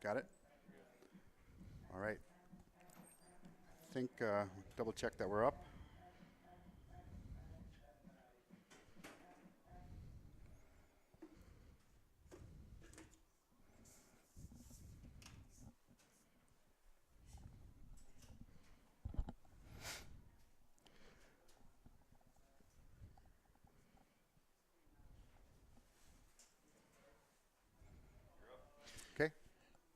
Got it? All right. Think, double check that we're up. Okay.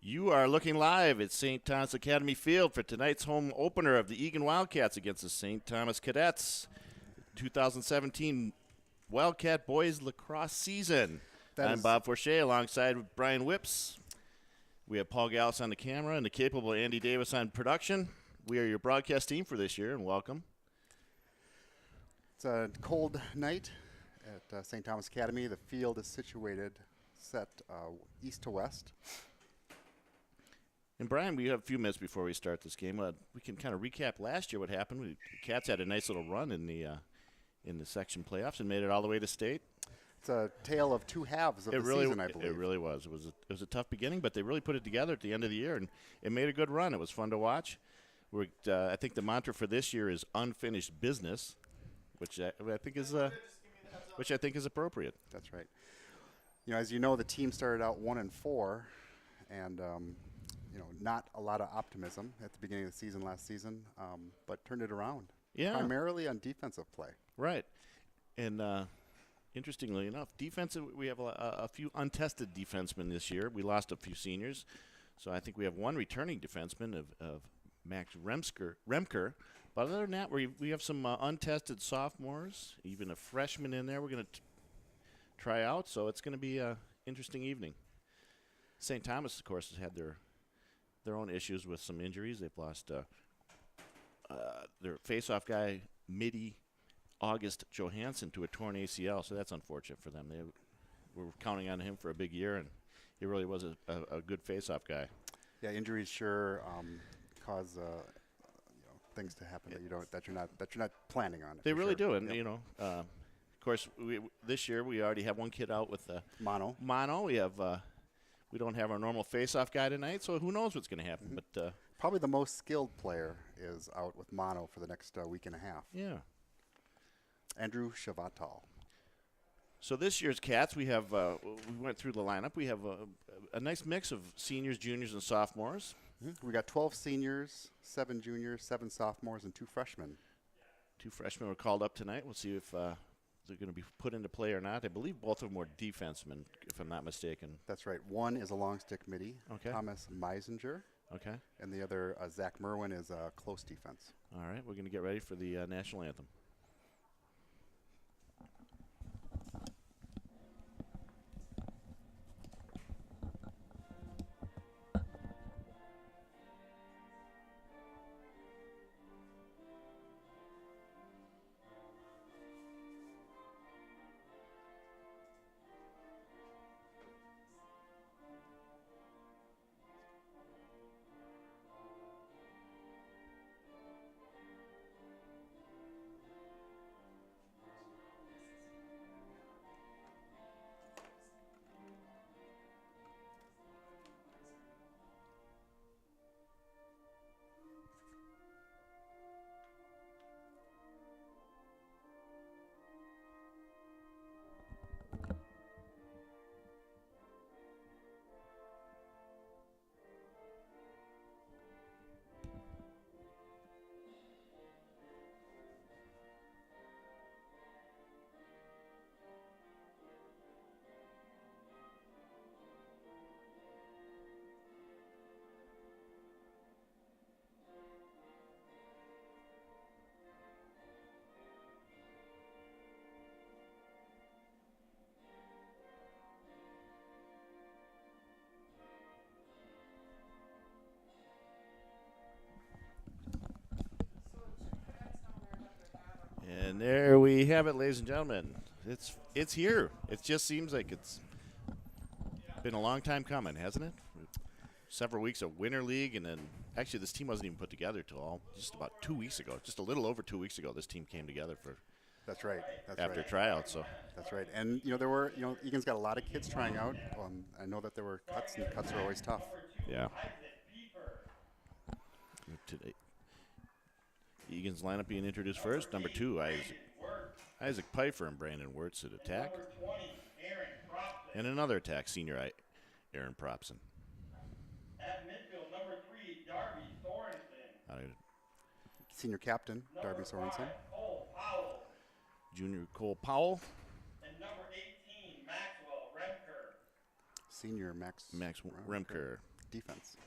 You are looking live at St. Thomas Academy Field for tonight's home opener of the Egan Wildcats against the St. Thomas Cadets 2017 Wildcat Boys Lacrosse season. I'm Bob Forshea alongside Brian Whips. We have Paul Gallus on the camera and the capable Andy Davis on production. We are your broadcast team for this year, and welcome. It's a cold night at St. Thomas Academy. The field is situated set east to west. And Brian, we have a few minutes before we start this game. We can kind of recap last year what happened. The Cats had a nice little run in the section playoffs and made it all the way to state. It's a tale of two halves of the season, I believe. It really was. It was a tough beginning, but they really put it together at the end of the year, and it made a good run. It was fun to watch. I think the mantra for this year is unfinished business, which I think is appropriate. That's right. As you know, the team started out 1-4, and not a lot of optimism at the beginning of the season last season, but turned it around. Yeah. Primarily on defensive play. Right. And interestingly enough, defensive, we have a few untested defensemen this year. We lost a few seniors, so I think we have one returning defenseman of Max Remker. But other than that, we have some untested sophomores, even a freshman in there we're going to try out, so it's going to be an interesting evening. St. Thomas, of course, has had their own issues with some injuries. They've lost their face-off guy, August Johansson, to a torn ACL, so that's unfortunate for them. They were counting on him for a big year, and he really was a good face-off guy. Yeah, injuries sure cause things to happen that you're not planning on. They really sure. do, and yep. Of course, this year we already have one kid out with mono. We have we don't have our normal face-off guy tonight, so who knows what's going to happen? Mm-hmm. But probably the most skilled player is out with mono for the next week and a half. Yeah. Andrew Shavatal. So this year's Cats, we went through the lineup. We have a nice mix of seniors, juniors, and sophomores. Mm-hmm. We got 12 seniors, 7 juniors, 7 sophomores, and 2 freshmen. 2 freshmen were called up tonight. We'll see if they're going to be put into play or not. I believe both of them were defensemen, if I'm not mistaken. That's right. One is a long stick midi, okay. Thomas Meisinger. Okay. And the other, Zach Merwin, is close defense. All right, we're going to get ready for the national anthem. And there we have it, ladies and gentlemen. It's here. It just seems like it's been a long time coming, hasn't it? Several weeks of Winter League, and then actually this team wasn't even put together till just about 2 weeks ago. Just a little over 2 weeks ago, this team came together for That's right. That's after right. tryouts. So That's right. And there were Egan's got a lot of kids trying out. I know that there were cuts, and cuts are always tough. yeah. Today, Egan's lineup being introduced first. Number 2, Isaac Pfeiffer and Brandon Wirtz at attack. And another attack, senior Aaron Propson. At midfield, number 3, Darby Sorensen. Senior captain, Darby Sorensen. Cole Powell. Junior Cole Powell. And number 18, Maxwell Remker. Senior Max Remker. Defense.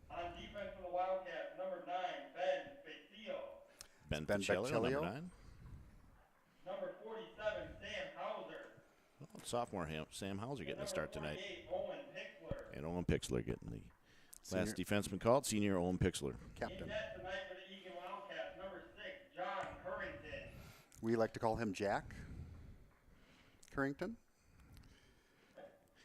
On defense for the Wildcats, number 9, Ben Facio. Ben Beccelio, number 9. Number 47, Sam Hauser. Oh, sophomore Sam Hauser getting a start tonight. Owen Pixler. And Owen Pixler getting the last defenseman called, senior Owen Pixler. Captain. In net tonight for the Egan Wildcats, number 6, John Currington. We like to call him Jack Currington.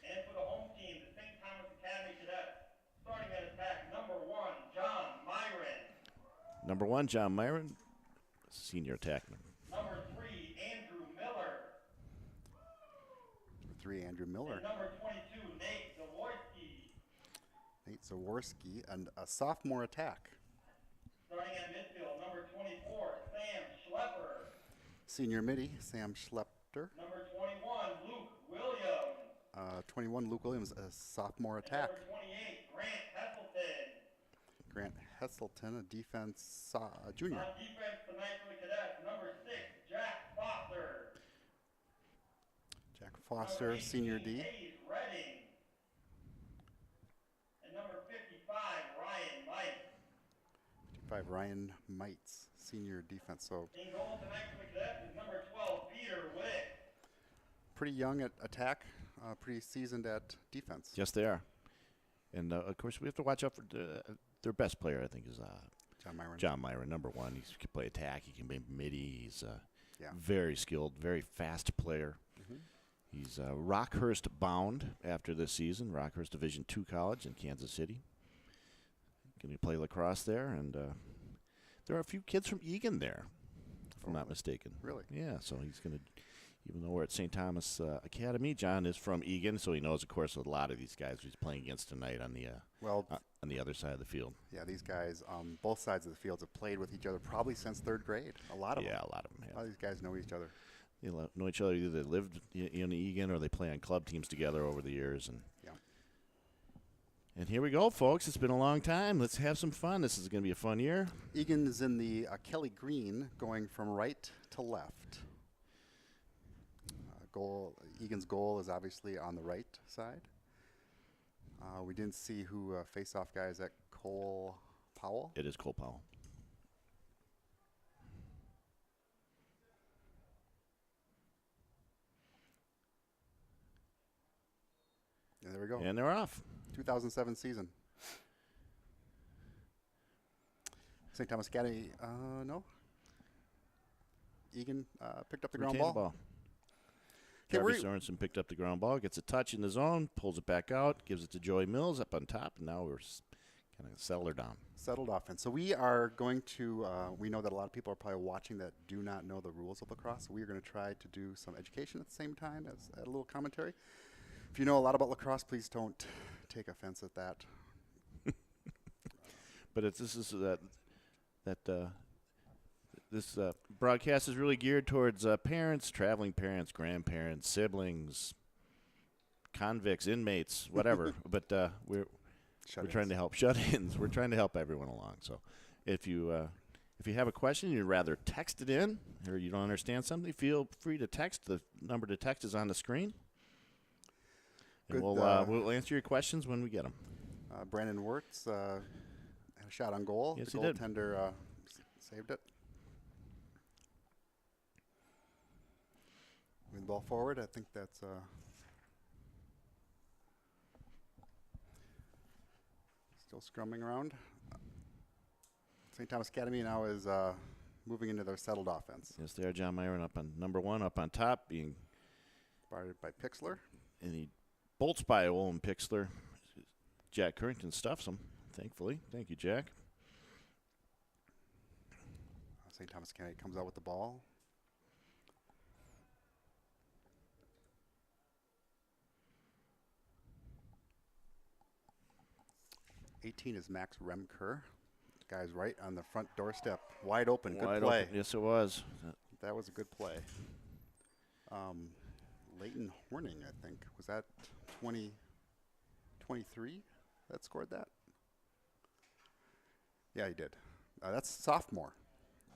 And for the home team, the St. Thomas Academy Cadets, starting at attack, number 1, John Myron. Number 1, John Myron, senior attackman. Number 3, Andrew Miller. Number 3, Andrew Miller. And number 22, Nate Zaworski. Nate Zaworski, and a sophomore attack. Starting at midfield, number 24, Sam Schlepper. Senior midi, Sam Schlepter. Number 21, Luke Williams. 21, Luke Williams, a sophomore And attack. number 28, Grant Hesselton. Grant Hesselton, a defense junior. On defense tonight for the Cadets, number 6, Jack Foster. Jack Foster, Number 18, senior D. Hayes Redding. And number 55, Ryan Mike. 55, Ryan Mites, senior defense. So In goal tonight for the Cadets is number 12, Peter Witt. pretty young at attack, pretty seasoned at defense. Yes, they are. And, of course, we have to watch out for their best player, I think, is John Myron. number 1. He can play attack. He can play midi. He's Yeah. very skilled, very fast player. Mhm. He's Rockhurst bound after this season, Rockhurst Division II College in Kansas City. Going to play lacrosse there, and there are a few kids from Egan there, if I'm not mistaken. Really? Yeah, so he's going to, even though we're at St. Thomas Academy, John is from Egan, so he knows, of course, a lot of these guys he's playing against tonight on the other side of the field. Yeah, these guys, both sides of the fields have played with each other probably since 3rd grade. A lot of them. Yeah, a lot of them A have. lot of these guys know each other. They know each other. Either they lived in Egan or they play on club teams together over the years. Yeah. And here we go, folks. It's been a long time. Let's have some fun. This is going to be a fun year. Egan is in the Kelly Green, going from right to left. Egan's goal is obviously on the right side. We didn't see who face-off guy is at Cole Powell. It is Cole Powell. And there we go. And they're off. 2007 season. St. Thomas Academy, no. Egan picked up the ground Retained ball. the Okay, Darby Sorensen picked up the ground ball, gets a touch in the zone, pulls it back out, gives it to Joey Mills up on top, and now we're kind of settled her down. settled offense. So we are going to, we know that a lot of people are probably watching that do not know the rules of lacrosse. So we are going to try to do some education at the same time as a little commentary. If you know a lot about lacrosse, please don't take offense at that. But this broadcast is really geared towards parents, traveling parents, grandparents, siblings, convicts, inmates, whatever. But we're trying to help shut-ins. We're trying to help everyone along. So if you have a question, you'd rather text it in, or you don't understand something, feel free to text. The number to text is on the screen. And Good, we'll answer your questions when we get them. Brandon Wirtz had a shot on goal. Yes, the he did. goaltender saved it. Moving the ball forward. I think that's still scrumming around. St. Thomas Academy now is moving into their settled offense. Yes, there, John Myron up on number one, up on top, being Guarded by Pixler. and he bolts by Owen Pixler. Jack Currington stuffs him, thankfully. Thank you, Jack. St. Thomas Academy comes out with the ball. 18 is Max Remker. Guy's right on the front doorstep. Wide open. Good Wide play. open. Yes, it was. That was a good play. Leighton Horning, I think. Was that 23 that scored that? Yeah, he did. That's sophomore.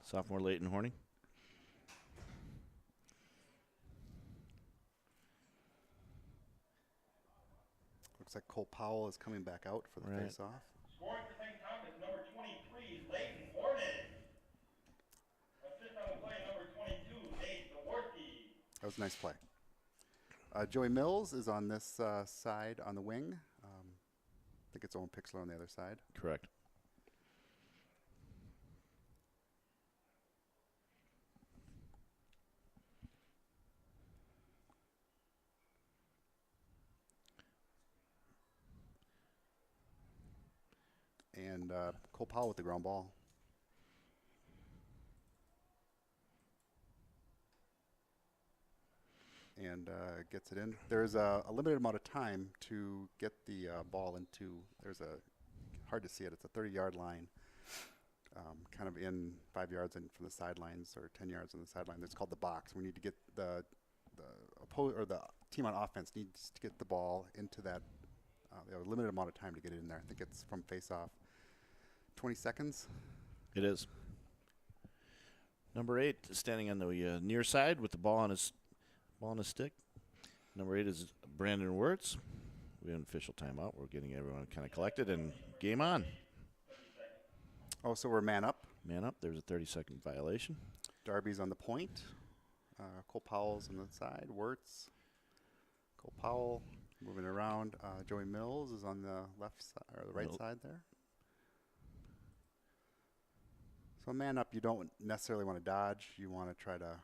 Sophomore Leighton Horning. Looks like Cole Powell is coming back out for the Right. face-off. Scoring for St. Thomas, number 23, Leighton Hornig. Assist on the play, number 22, Nate Zaworski. That was a nice play. Joey Mills is on this side on the wing. I think it's Owen Pixler on the other side. Correct. And Cole Powell with the ground ball. And gets it in. There's a limited amount of time to get the ball into. There's a hard to see it. It's a 30-yard line, kind of in 5 yards in from the sidelines or 10 yards on the sideline. It's called the box. We need to get the team on offense needs to get the ball into that. They have a limited amount of time to get it in there. I think it's from face-off. 20 seconds. It is. Number 8 is standing on the near side with the ball on his stick. Number 8 is Brandon Wirtz. We have an official timeout. We're getting everyone kind of collected and game on. Oh, so we're man up. Man up. There's a 30-second violation. Darby's on the point. Cole Powell's on the side. Wirtz. Cole Powell moving around. Joey Mills is on the left side or the right side there. So man up, you don't necessarily want to dodge. You want to try to,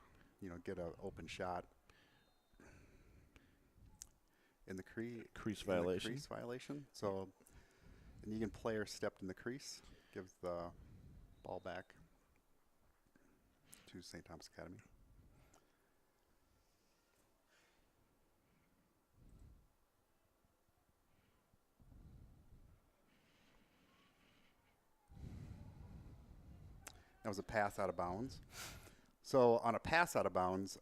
get an open shot. In the crease violation. So an Egan player stepped in the crease, gives the ball back to St. Thomas Academy. That was a pass out of bounds. So on a pass out of bounds,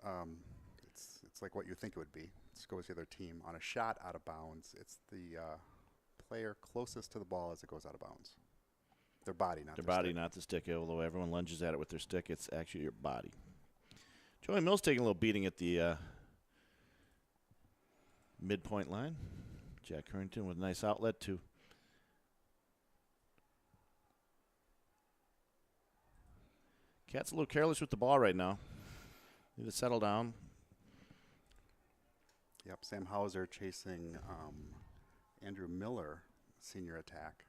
it's like what you think it would be. Let's go with the other team. On a shot out of bounds, it's the player closest to the ball as it goes out of bounds. Their body, not their their body, stick. not the stick. Although everyone lunges at it with their stick, it's actually your body. Joey Mills taking a little beating at the midpoint line. Jack Harrington with a nice outlet to Cat's a little careless with the ball right now. Need to settle down. Yep, Sam Hauser chasing Andrew Miller, senior attack.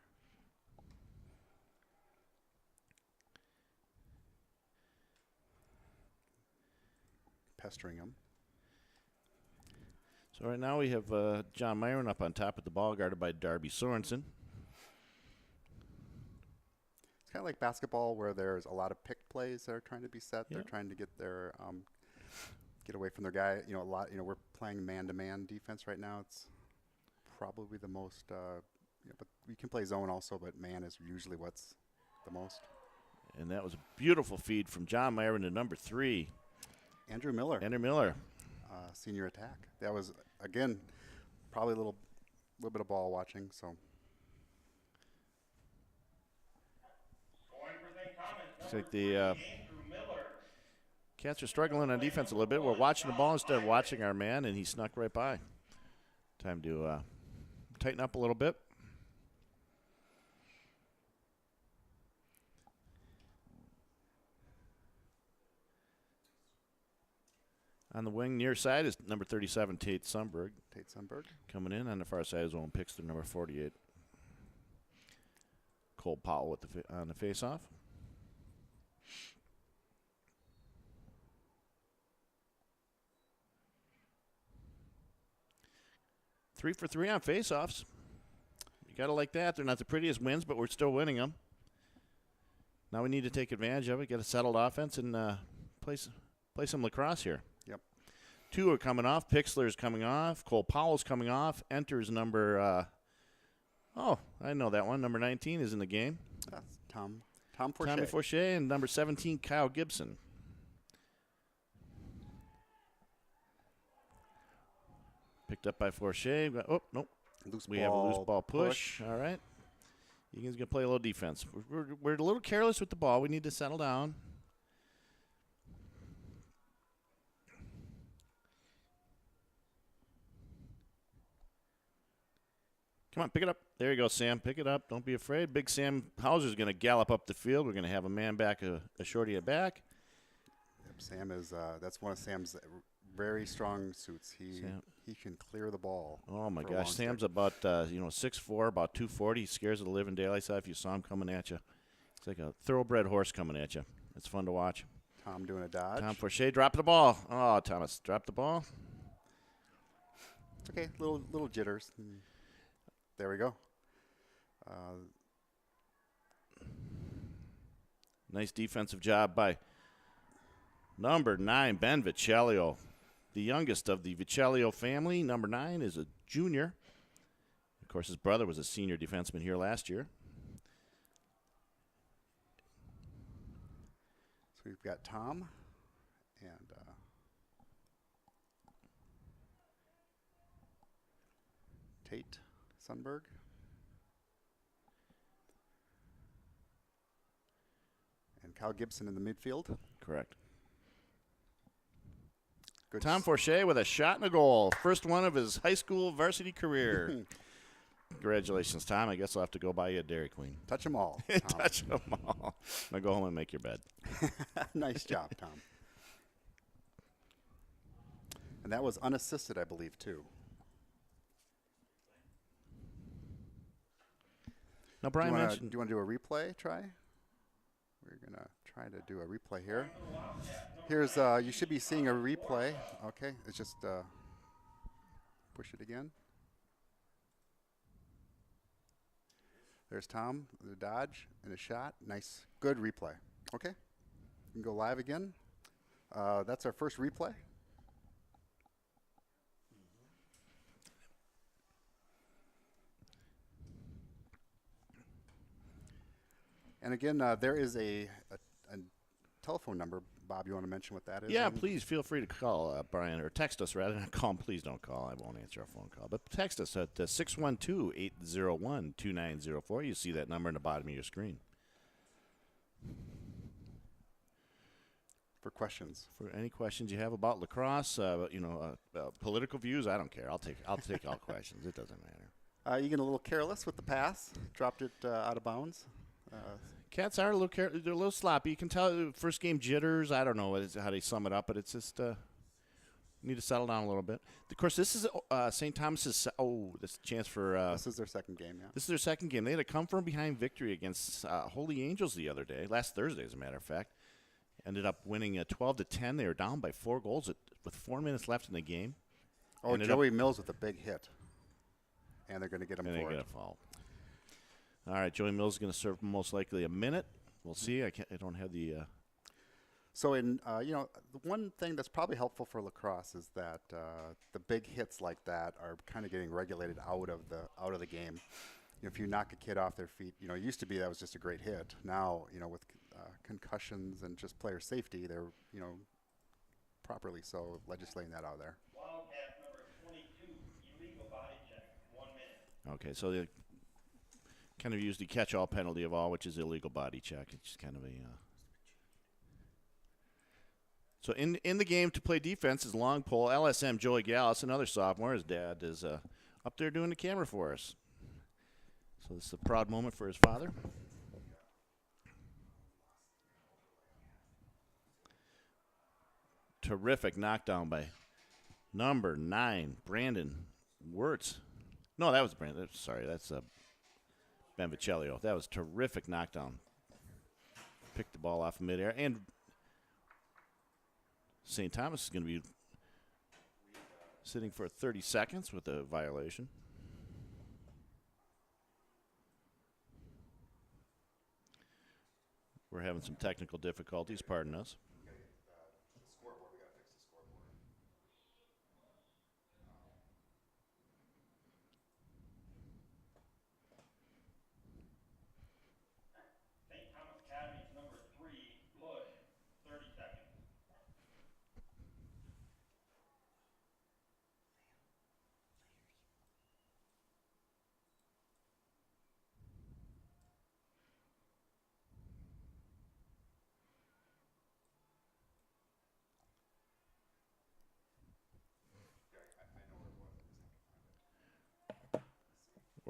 Pestering him. So right now we have John Myron up on top of the ball, guarded by Darby Sorensen. It's kind of like basketball where there's a lot of pick plays that are trying to be set. Yeah. They're trying to get their get away from their guy. We're playing man-to-man defense right now. It's probably the most. But we can play zone also, but man is usually what's the most. And that was a beautiful feed from John Myron to number 3, Andrew Miller. Andrew Miller. Senior attack. That was again probably a little bit of ball watching. So Scoring for St. Thomas, Looks number like the 3, Andrew Miller. Cats are struggling on defense a little bit. We're watching the ball instead of watching our man, and he snuck right by. Time to tighten up a little bit. On the wing near side is number 37, Tate Sundberg. Tate Sundberg. Coming in on the far side is Owen Pixler, number 48. Cole Powell with on the face-off. Three for 3 on face-offs. You got to like that. They're not the prettiest wins, but we're still winning them. Now we need to take advantage of it, get a settled offense, and play some lacrosse here. Yep. 2 are coming off. Pixler's coming off. Cole Powell's coming off. Enters number Oh, I know that one. Number 19 is in the game. That's Tom Forche. Tommy Forche and number 17, Kyle Gibson. Picked up by Forche. Oh, nope. We have a loose ball push. All right. Egan's going to play a little defense. We're a little careless with the ball. We need to settle down. Come on, pick it up. There you go, Sam. Pick it up. Don't be afraid. Big Sam Hauser's going to gallop up the field. We're going to have a man back, a shorty at back. Yep, Sam is that's one of Sam's very strong suits. He can clear the ball. Oh my gosh, Sam's about 6'4", about 240. He scares the living daylights out if you saw him coming at you. It's like a thoroughbred horse coming at you. It's fun to watch. Tom doing a dodge. Tom Forche dropped the ball. Oh, Thomas dropped the ball. Okay, little jitters. There we go. Nice defensive job by number 9, Ben Viccellio. The youngest of the Viccellio family. Number 9 is a junior. Of course, his brother was a senior defenseman here last year. So we've got Tom and Tate Sundberg. And Kyle Gibson in the midfield. Correct. Good. Tom Forche with a shot and a goal. First one of his high school varsity career. Congratulations, Tom. I guess I'll have to go buy you a Dairy Queen. Touch them all. Touch them all. Now go home and make your bed. Nice job, Tom. And that was unassisted, I believe, too. Now, Brian mentioned. Do you want to do a replay try? We're going to try to do a replay here. Here's, you should be seeing a replay. Okay, it's just push it again. There's Tom, the dodge and a shot. Nice, good replay. Okay, you can go live again. That's our first replay. And again, there is a telephone number. Bob, you want to mention what that is? Yeah, please feel free to call Brian, or text us rather than call him. Please don't call. I won't answer a phone call. But text us at 612-801-2904. You see that number in the bottom of your screen. For questions. For any questions you have about lacrosse, political views, I don't care. I'll take all questions. It doesn't matter. You get a little careless with the pass. Dropped it out of bounds. Cats are they're a little sloppy. You can tell first game jitters. I don't know how they sum it up, but it's just need to settle down a little bit. Of course, this is St. Thomas's. This chance for. This is their second game. Yeah. This is their second game. They had a come from behind victory against Holy Angels the other day, last Thursday, as a matter of fact. Ended up winning 12-10. They were down by 4 goals with 4 minutes left in the game. Oh, Joey Mills with a big hit, and they're going to get him for it. Get a foul. All right, Joey Mills is going to serve most likely a minute. We'll see. I don't have the. So the one thing that's probably helpful for lacrosse is that the big hits like that are kind of getting regulated out of the game. If you knock a kid off their feet, it used to be that was just a great hit. Now, with concussions and just player safety, they're properly so legislating that out there. Wildcat number 22, illegal body check, 1 minute. Okay, so they kind of use the catch-all penalty of all, which is illegal body check. It's kind of a. So in the game to play defense is long pole. LSM Joey Gallus, another sophomore. His dad is up there doing the camera for us. So this is a proud moment for his father. Terrific knockdown by number 9, Brandon Wirtz. No, that was Brandon. Sorry, that's Ben Viccellio. That was terrific knockdown. Picked the ball off midair. And St. Thomas is going to be sitting for 30 seconds with a violation. We're having some technical difficulties. Pardon us.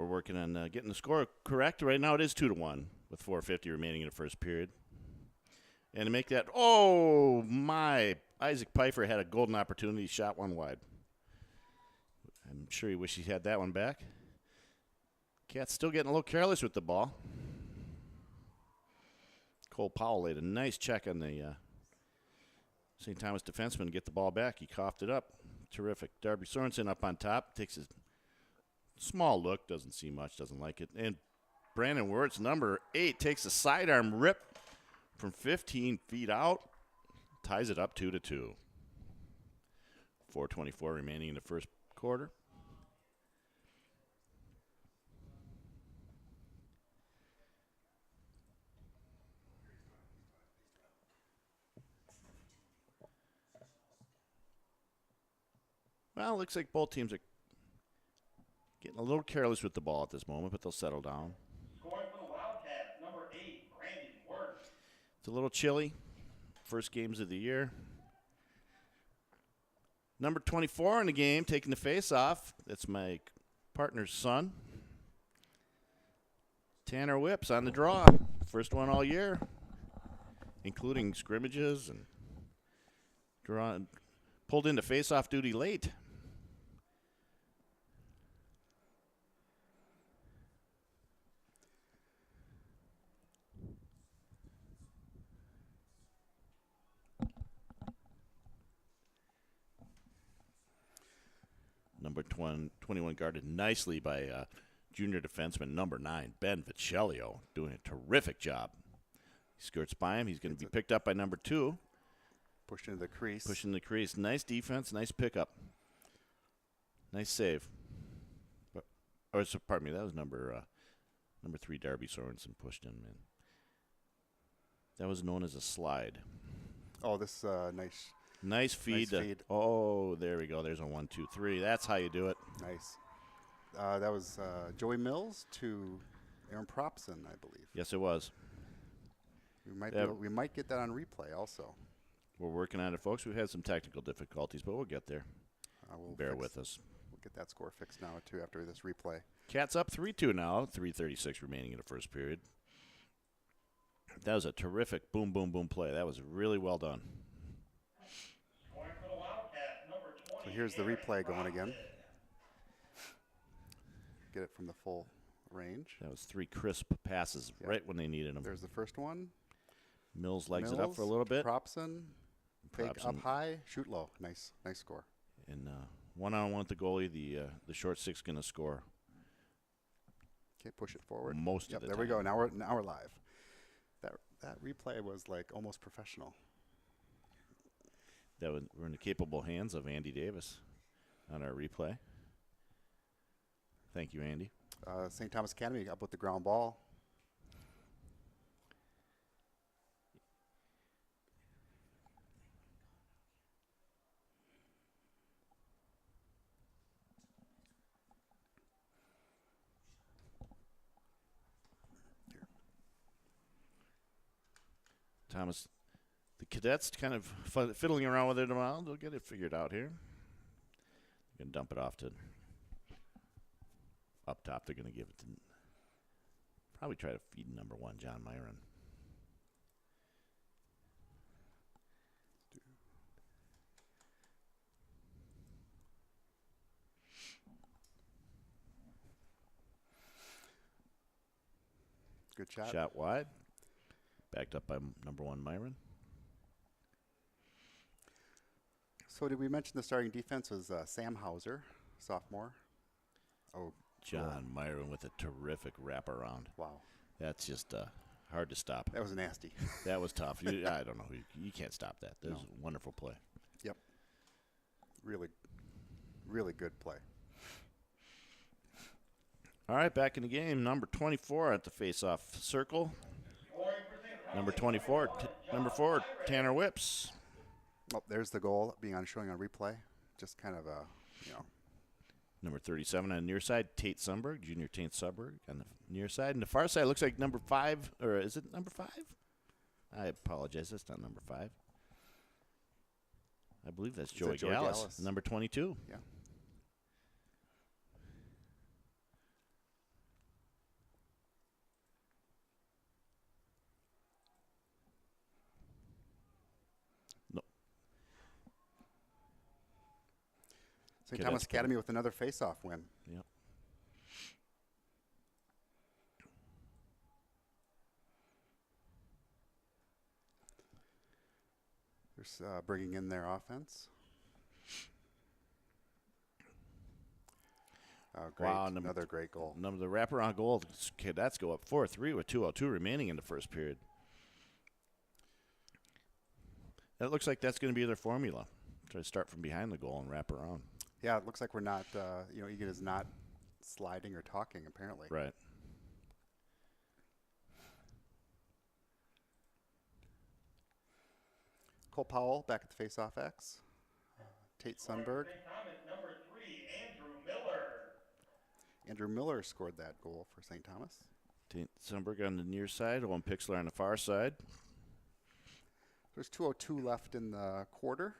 We're working on getting the score correct. Right now it is 2-1 with 4:50 remaining in the first period. And to make that, oh, my, Isaac Pfeiffer had a golden opportunity, shot one wide. I'm sure he wished he had that one back. Cat's still getting a little careless with the ball. Cole Powell laid a nice check on the St. Thomas defenseman to get the ball back. He coughed it up. Terrific. Darby Sorensen up on top. Takes a small look. Doesn't see much. Doesn't like it. And Brandon Wirtz, number 8, takes a sidearm rip from 15 feet out. Ties it up 2-2. 4:24 remaining in the first quarter. Well, it looks like both teams are getting a little careless with the ball at this moment, but they'll settle down. Scoring for the Wildcats, number 8, Brandon Wirtz. It's a little chilly. First games of the year. Number 24 in the game, taking the face off. That's my partner's son. Tanner Whips on the draw. First one all year, including scrimmages and pulled into face-off duty late. Number 21 guarded nicely by junior defenseman number 9, Ben Viccellio, doing a terrific job. He skirts by him. He's going to be picked up by number 2. Pushed into the crease. Pushing the crease. Nice defense, nice pickup. Nice save. Pardon me, that was number 3, Darby Sorensen pushed him in. That was known as a slide. Oh, this nice. Nice feed. Nice feed. Oh, there we go. There's a 1, 2, 3. That's how you do it. Nice. That was Joey Mills to Aaron Propson, I believe. Yes, it was. We might get that on replay also. We're working on it, folks. We've had some technical difficulties, but we'll get there. Bear with us. We'll get that score fixed now, too, after this replay. Cats up 3-2 now. 3:36 remaining in the first period. That was a terrific boom, boom, boom play. That was really well done. So here's the replay going again. Get it from the full range. That was 3 crisp passes right when they needed them. There's the first one. Mills legs it up for a little bit. Propson, fake up high, shoot low. Nice score. And one-on-one with the goalie, the short 6 going to score. Okay, push it forward. Most of the there time. we go. Now we're live. That replay was like almost professional. We're in the capable hands of Andy Davis on our replay. Thank you, Andy. St. Thomas Academy up with the ground ball. Thomas, the cadets kind of fiddling around with it a while. They'll get it figured out here. They're going to dump it off to up top. They're going to give it to probably try to feed number 1, John Myron. Good shot. Shot wide. Backed up by number 1, Myron. So did we mention the starting defense was Sam Hauser, sophomore? Oh, John Myron with a terrific wraparound. Wow. That's just hard to stop. That was nasty. That was tough. I don't know. You can't stop that. That was a wonderful play. Yep. Really, really good play. All right, back in the game. Number 24 at the face-off circle. Number 24, number 4, Tanner Whips. Oh, there's the goal showing on replay. Just kind of Number 37 on the near side, Tate Sundberg, junior Tate Sundberg on the near side. And the far side looks like number 5, or is it number 5? I apologize, that's not number 5. I believe that's Joey Gallus, number 22. Yeah. St. Thomas Academy with another face-off win. Yep. They're bringing in their offense. Great. Wow, another great goal. The wraparound goal. Cadets go up 4-3 with 2:02 remaining in the first period. That looks like that's going to be their formula. Try to start from behind the goal and wrap around. Yeah, it looks like we're not, Egan is not sliding or talking, apparently. Right. Cole Powell back at the face-off X. Tate Sundberg. St. Thomas, number 3, Andrew Miller. Andrew Miller scored that goal for St. Thomas. Tate Sundberg on the near side, Owen Pixler on the far side. There's 2:02 left in the quarter.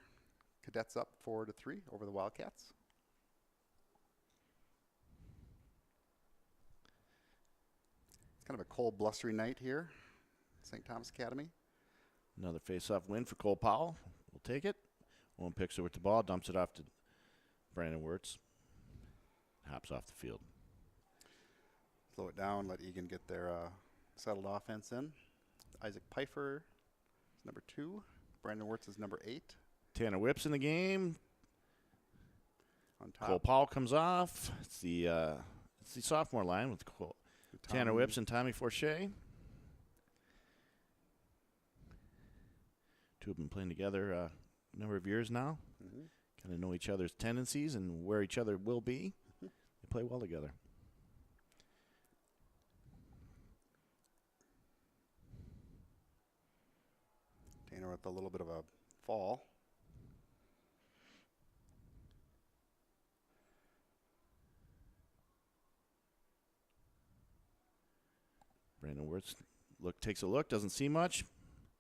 Cadets up 4-3 over the Wildcats. It's kind of a cold, blustery night here, St. Thomas Academy. Another face-off win for Cole Powell. We'll take it. Owen Pixler with the ball, dumps it off to Brandon Wirtz. Hops off the field. Slow it down, let Egan get their settled offense in. Isaac Pfeiffer is number 2. Brandon Wirtz is number 8. Tanner Whip's in the game. On top. Cole Powell comes off. It's the sophomore line with Tanner Whips and Tommy Forche. Two have been playing together a number of years now. Mm-hmm. Kind of know each other's tendencies and where each other will be. They play well together. Tanner with a little bit of a fall. Brandon Wirtz takes a look, doesn't see much,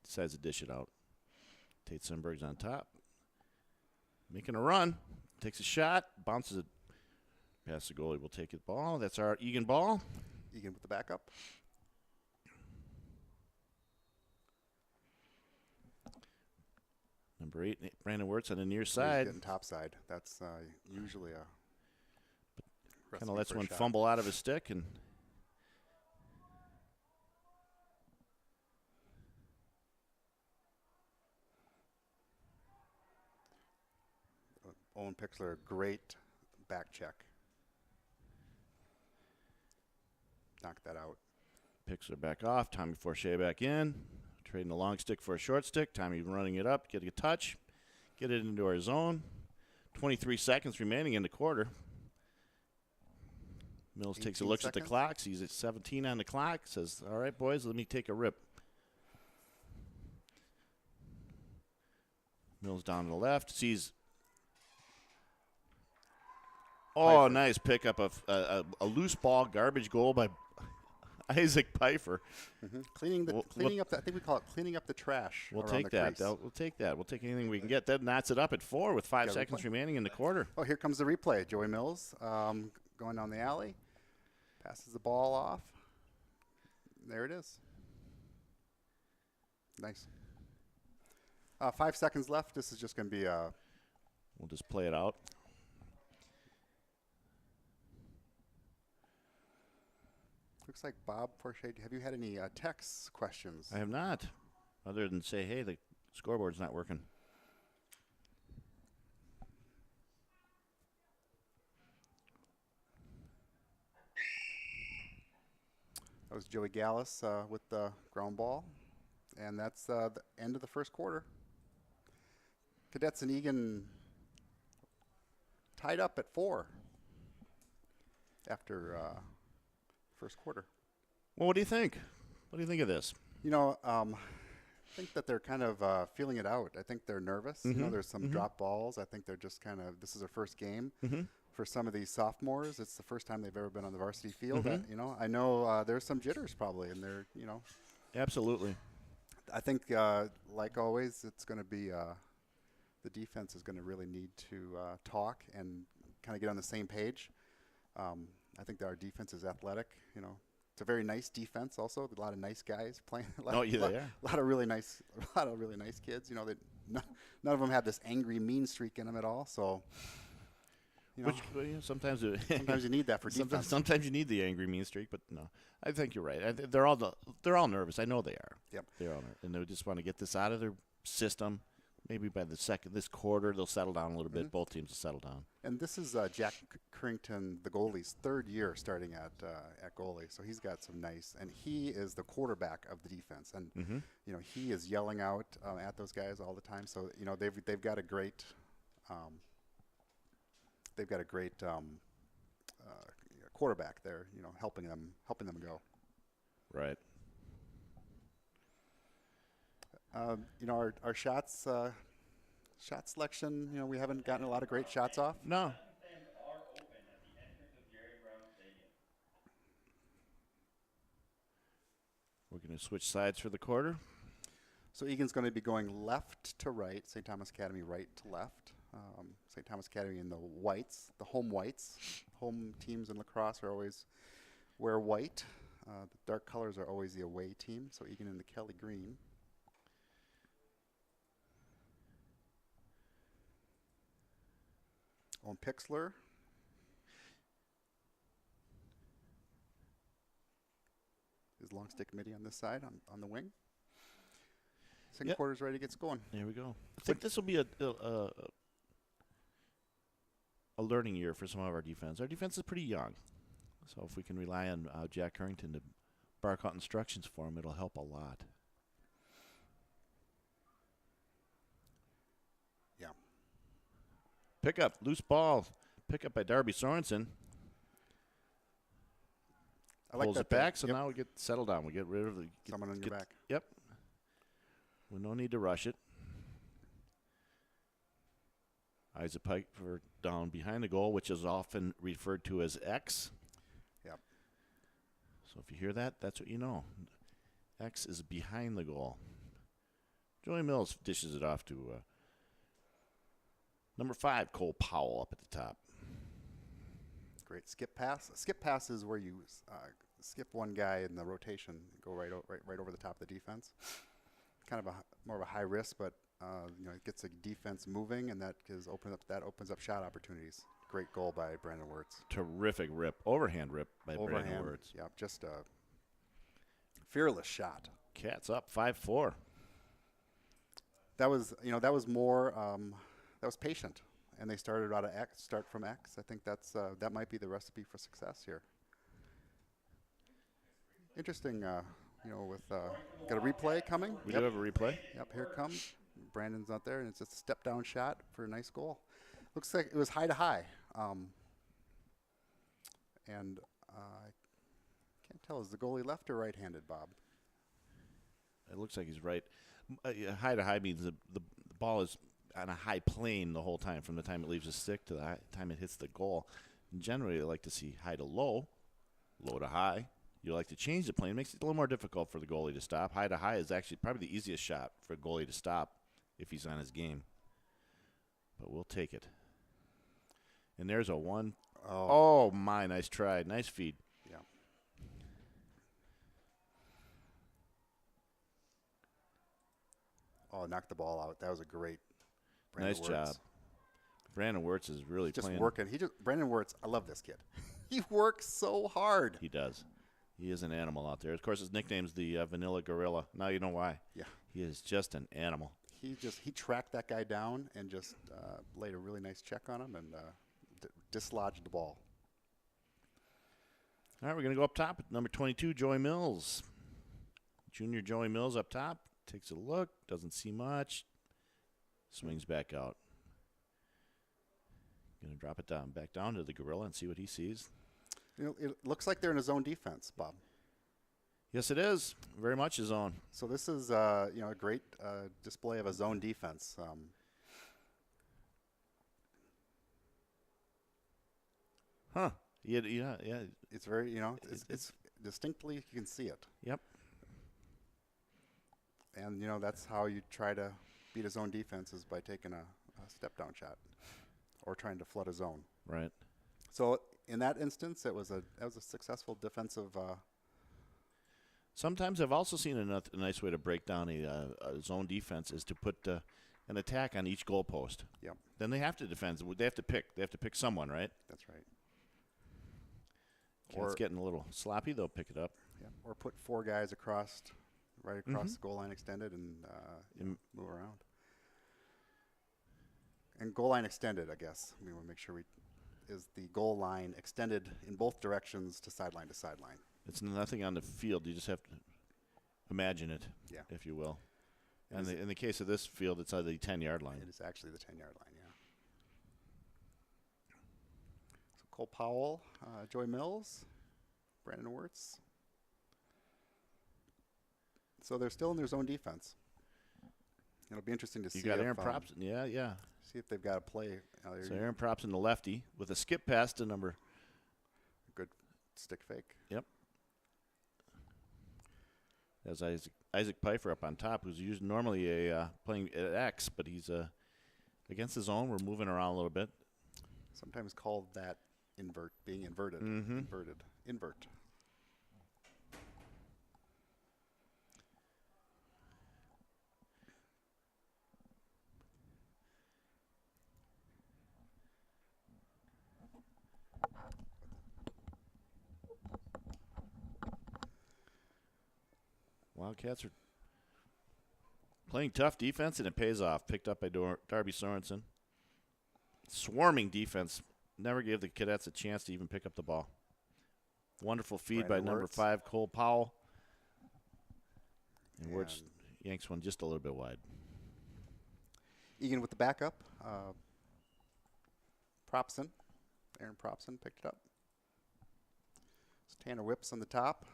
decides to dish it out. Tate Sundberg's on top. Making a run. Takes a shot, bounces it past the goalie. Will take it ball. That's our Egan ball. Egan with the backup. Number 8, Brandon Wirtz on the near He's side. getting top side. That's usually a Kind of lets recipe for a one shot. fumble out of his stick. And Owen Pixler, great back check. Knocked that out. Pixler back off. Tommy Forche back in. Trading a long stick for a short stick. Tommy running it up. Getting a touch. Get it into our zone. 23 seconds remaining in the quarter. Mills takes a 18 look at the seconds. clock. Sees it's 17 on the clock. Says, all right, boys, let me take a rip. Mills down to the left. Sees. Oh, Pfeiffer. nice pickup of a loose ball, garbage goal by Isaac Pfeiffer. Cleaning We'll- up the, I think we call it cleaning up the trash. We'll around take the that. crease. We'll take that. We'll take anything we can get. That knots it up at 4 with 5 Yeah, seconds replay. remaining in the quarter. Oh, here comes the replay. Joey Mills going down the alley. Passes the ball off. There it is. Nice. 5 seconds left. This is just going to be a We'll just play it out. looks like Bob Forche. Have you had any text questions? I have not, other than say, hey, the scoreboard's not working. That was Joey Gallus with the ground ball. And that's the end of the first quarter. Cadets and Egan tied up at 4 after first quarter. Well, what do you think? What do you think of this? You know, I think that they're kind of feeling it out. I think they're nervous. You know, there's some drop balls. I think they're just kind of, this is their first game. For some of these sophomores, it's the first time they've ever been on the varsity field. You know, I know there's some jitters probably, and they're, you know. Absolutely. I think, like always, it's going to be the defense is going to really need to talk and kind of get on the same page. I think that our defense is athletic. You know, it's a very nice defense. Also, a lot of nice guys playing. Oh, yeah, they are. A lot of really nice kids. You know, that none of them have this angry, mean streak in them at all. So, You know, Which well, sometimes sometimes you need that for defense. sometimes you need the angry mean streak, but no, I think you're right. They're all nervous. I know they are. Yep. They're all nervous, and they just want to get this out of their system. Maybe by this quarter, they'll settle down a little bit. Both teams will settle down. And this is Jack Currington, the goalie's third year starting at goalie, so he's got some nice. And he is the quarterback of the defense, and you know he is yelling out at those guys all the time. So you know they've got a great quarterback there. You know, helping them go. Right. You know our shots. Shot selection, you know, we haven't gotten a lot of great shots off. No. Stands are open at the entrance of Jerry Brown Stadium. We're going to switch sides for the quarter. So Egan's going to be going left to right, St. Thomas Academy right to left. St. Thomas Academy in the whites, the home whites. Home teams in lacrosse are always wear white. The dark colors are always the away team, so Egan in the Kelly green. Owen Pixler. His long stick midi on this side on the wing. Second quarter's ready to get going. There we go. I think this will be a learning year for some of our defense. Our defense is pretty young, so if we can rely on Jack Currington to bark out instructions for him, it'll help a lot. Yeah. Pick up, loose ball. Pick up by Darby Sorensen. I like Pulls that it back, so yep. now we get settled down. We get rid of someone on your back. Yep. We no need to rush it. Isaac Piper down behind the goal, which is often referred to as X. Yep. So if you hear that, that's what you know. X is behind the goal. Joey Mills dishes it off to number 5, Cole Powell, up at the top. Great skip pass. A skip pass is where you skip one guy in the rotation, go right over the top of the defense. Kind of more of a high risk, but you know, it gets the defense moving, and that opens up shot opportunities. Great goal by Brandon Wirtz. Terrific rip, overhand rip by Brandon Wirtz. Yeah, just a fearless shot. Cats up 5-4. That was more that was patient, and they started out of X. Start from X. I think that might be the recipe for success here. Interesting. You know, with got a replay coming. We do have a replay. Yep, here it comes. Brandon's not there, and it's just a step down shot for a nice goal. Looks like it was high to high. And I can't tell, is the goalie left or right-handed, Bob? It looks like he's right. High to high means the ball is on a high plane the whole time, from the time it leaves the stick to the time it hits the goal. And generally, I like to see high to low, low to high. You like to change the plane. It makes it a little more difficult for the goalie to stop. High to high is actually probably the easiest shot for a goalie to stop if he's on his game. But we'll take it. And there's a one. Oh, my, nice try. Nice feed. Yeah. Oh, knocked the ball out. That was a great Brandon Nice Wirtz. job. Brandon Wirtz is really Just playing. working. Brandon Wirtz, I love this kid. He works so hard. He does. He is an animal out there. Of course, his nickname's the Vanilla Gorilla. Now you know why. Yeah. He is just an animal. He tracked that guy down and just laid a really nice check on him and dislodged the ball. All right, we're going to go up top at number 22, Joey Mills. Junior Joey Mills up top. Takes a look. Doesn't see much. Swings back out. Going to drop it back down to the Gorilla and see what he sees. You know, it looks like they're in a zone defense, Bob. Yes, it is. Very much his own. So this is you know, a great display of a zone defense. Huh. Yeah. It's very, you know, it's distinctly, you can see it. Yep. And, you know, that's how you try to beat a zone defense, is by taking a step-down shot or trying to flood a zone. Right. So in that instance, that was a successful defensive. Sometimes I've also seen a nice way to break down a zone defense is to put an attack on each goalpost. Yep, Then they have to defend. They have to pick. They have to pick someone, right? that's right. If it's getting a little sloppy, they'll pick it up. Yeah, or put 4 guys right across Mhm. the goal line extended and Mm. move around. And goal line extended, I guess. We want to make sure is the goal line extended in both directions to sideline to sideline. It's nothing on the field. You just have to imagine it, Yeah. if you will. It And is- in the case of this field, it's on the 10-yard line. It is actually the 10-yard line, yeah. So Cole Powell, Joey Mills, Brandon Wirtz. So they're still in their zone defense. It'll be interesting to see. You got if, Aaron Props. Yeah. See if they've got a play. So Aaron Props in the lefty with a skip pass to number. Good stick fake. Yep. As Isaac Pfeiffer up on top, who's normally playing at X, but he's against his own. We're moving around a little bit. Sometimes called that being inverted. Mhm. Invert. Wildcats are playing tough defense, and it pays off. Picked up by Darby Sorensen. Swarming defense. Never gave the Cadets a chance to even pick up the ball. Wonderful feed Brandon by number Wirtz. 5, Cole Powell. And And Wirtz yanks one just a little bit wide. Egan with the backup. Propson. Aaron Propson picked it up. So Tanner Whips on the top.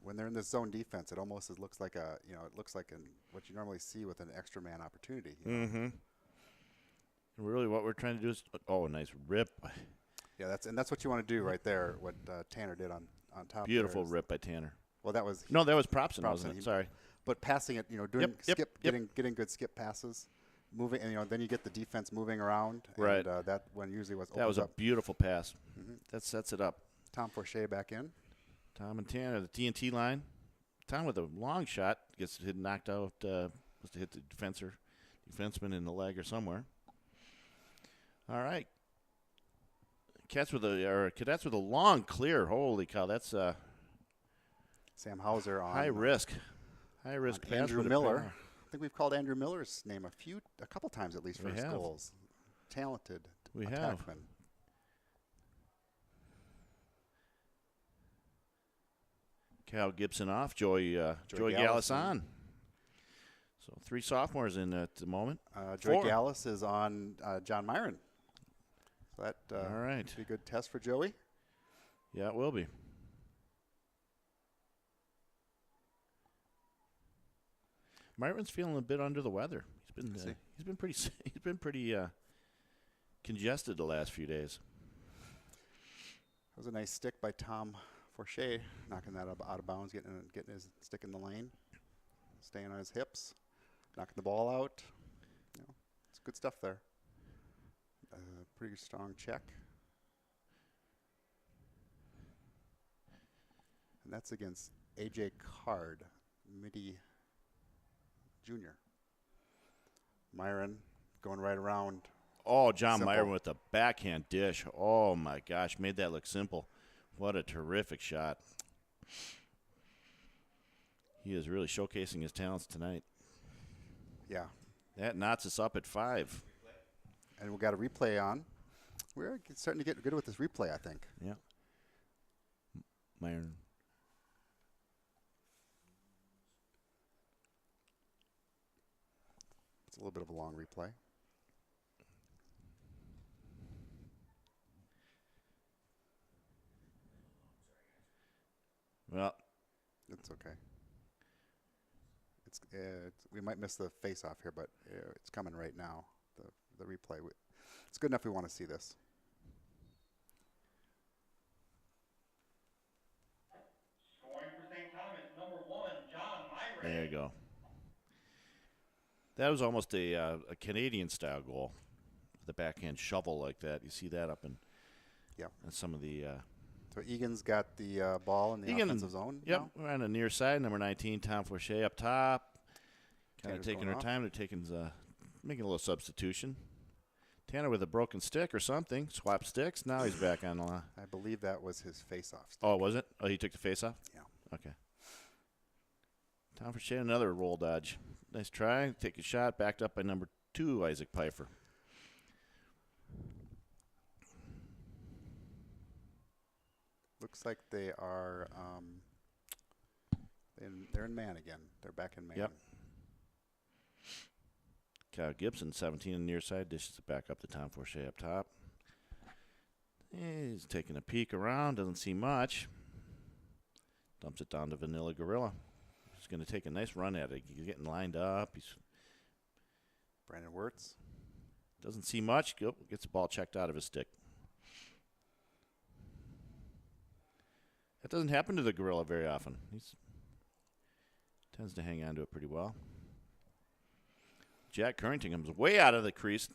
When they're in this zone defense, it almost looks like what you normally see with an extra man opportunity. Mm-hmm. Really, what we're trying to do is a nice rip. Yeah, that's what you want to do right there. What Tanner did on top. Beautiful rip by Tanner. Well, that was No, that was Propson, Propson. wasn't it? Sorry. But passing it, doing Yep. getting good skip passes, moving, and then you get the defense moving around. Right. And, that one usually That was a up. beautiful pass. Mhm. That sets it up. Tom Forche back in. Tom and Tanner, the TNT line. Tom with a long shot gets knocked out. Must have hit the defenseman in the leg or somewhere. All right. Cadets with a long clear. Holy cow, that's Sam Hauser on high risk. High risk on pass. Andrew for the Miller. pair. I think we've called Andrew Miller's name a couple times at least for We his have. goals. Talented We have. attackman. Cal Gibson off. Joey Gallus on. So 3 sophomores in at the moment. Joey 4. Gallus is on John Myron. So that All right. should be a good test for Joey. Yeah, it will be. Myron's feeling a bit under the weather. Is he? He's been pretty congested the last few days. That was a nice stick by Tom Forche, knocking that out of bounds, getting his stick in the lane, staying on his hips, knocking the ball out. It's good stuff there. Pretty strong check. And that's against A.J. Card, Midi Jr. Myron going right around. Oh, John Simple. Myron with the backhand dish. Oh, my gosh. Made that look simple. What a terrific shot. He is really showcasing his talents tonight. Yeah. That knots us up at 5. And we got a replay on. We're starting to get good with this replay, I think. Yeah. Myron. It's a little bit of a long replay. Well, It's okay. We might miss the face-off here, but it's coming right now. The replay. It's good enough. We want to see this. Scoring for St. Thomas, number 1, John Myron. there you go. That was almost a Canadian-style goal. The backhand shovel like that. You see that up in some of the So Egan's got the ball in the offensive zone. Yep, now? we're on the near side. Number 19, Tom Fauché up top. Kind of Tanner's taking going her off. time. They're making a little substitution. Tanner with a broken stick or something. Swap sticks. Now he's back on the line. I believe that was his face-off stick. Oh, was it? Oh, he took the face off? Yeah. Okay. Tom Fauché, another roll dodge. Nice try. Take a shot. Backed up by number 2, Isaac Pfeiffer. Looks like they are they're in man again. They're back in man. Yep. Kyle Gibson, 17 on the near side. Dishes it back up to Tom Fauché up top. He's taking a peek around. Doesn't see much. Dumps it down to Vanilla Gorilla. He's going to take a nice run at it. He's getting lined up. He's Brandon Wirtz. doesn't see much. Gets the ball checked out of his stick. That doesn't happen to the Gorilla very often. He tends to hang on to it pretty well. Jack Currington comes way out of the crease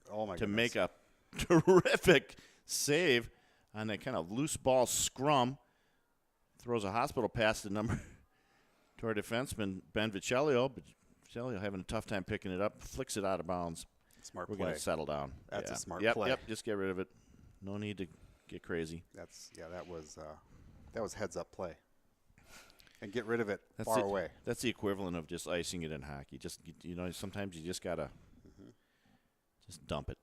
Oh my to goodness. make a terrific save on that kind of loose ball scrum. Throws a hospital pass to our defenseman, Ben Viccellio. But Viccellio having a tough time picking it up, flicks it out of bounds. Smart We're play. going to settle down. That's a smart Yep, play. Yep, just get rid of it. No need to get crazy. That was heads up play. And get rid of it That's far it. away. That's the equivalent of just icing it in hockey. Just sometimes you just gotta just dump it.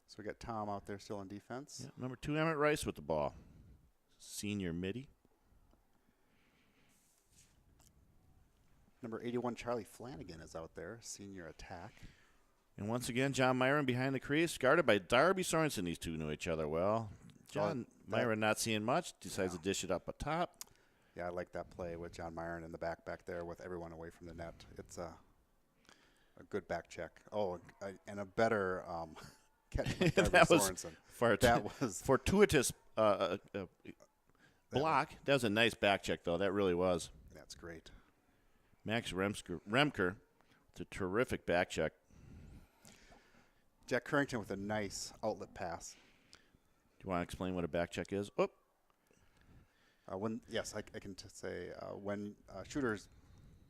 So we got Tom out there still on defense. Yeah, number 2, Emmett Rice with the ball. Senior midi. Number 81, Charlie Flanagan is out there, senior attack. And once again, John Myron behind the crease, guarded by Darby Sorensen. These two know each other well. John Myron not seeing much, decides to dish it up atop. Yeah, I like that play with John Myron in the back there with everyone away from the net. It's a good back check. Oh, and a better catch by Darby That was Sorensen. fortuitous block. That was a nice back check, though. That really was. That's great. Max Remker, it's a terrific back check. Jack Currington with a nice outlet pass. Do you want to explain what a back check is? Oh, I can say when shooters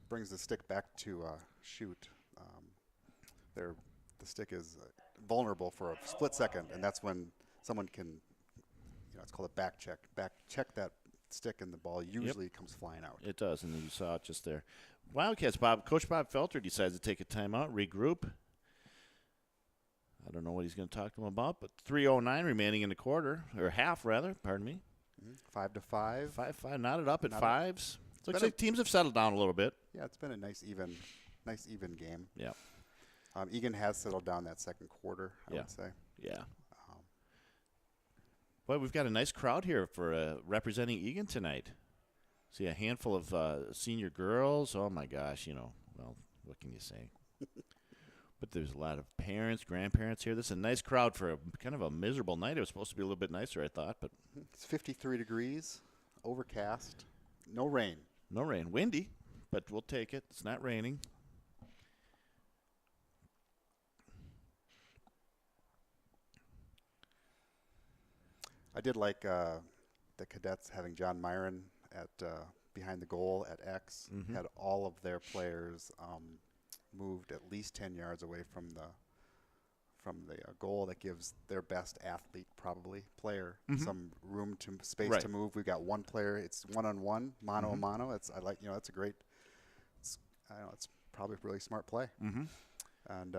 brings the stick back to shoot, the stick is vulnerable for a split second, and that's when someone can, it's called a back check. Back check that stick, and the ball usually comes flying out. it does, and you saw it just there. Wildcats, Coach Bob Felter decides to take a timeout, regroup. I don't know what he's going to talk to him about, but 3:09 remaining in the quarter, or half rather, pardon me. 5-5. 5-5, knotted up at Knotted. fives. Looks been like teams have settled down a little bit. Yeah, it's been a nice even game. Yeah. Egan has settled down that second quarter, I would say. Yeah. Boy, we've got a nice crowd here for representing Egan tonight. See a handful of senior girls. Oh, my gosh, well, what can you say? But there's a lot of parents, grandparents here. This is a nice crowd for kind of a miserable night. It was supposed to be a little bit nicer, I thought, but It's 53 degrees, overcast, no rain. no rain. Windy, but we'll take it. It's not raining. I did like the cadets having John Myron at behind the goal at X. Had all of their players moved at least 10 yards away from the goal. That gives their best athlete, probably player, some room to space Right. to move. We've got one player. It's one-on-one, mano a mano. That's a great. It's probably a really smart play. And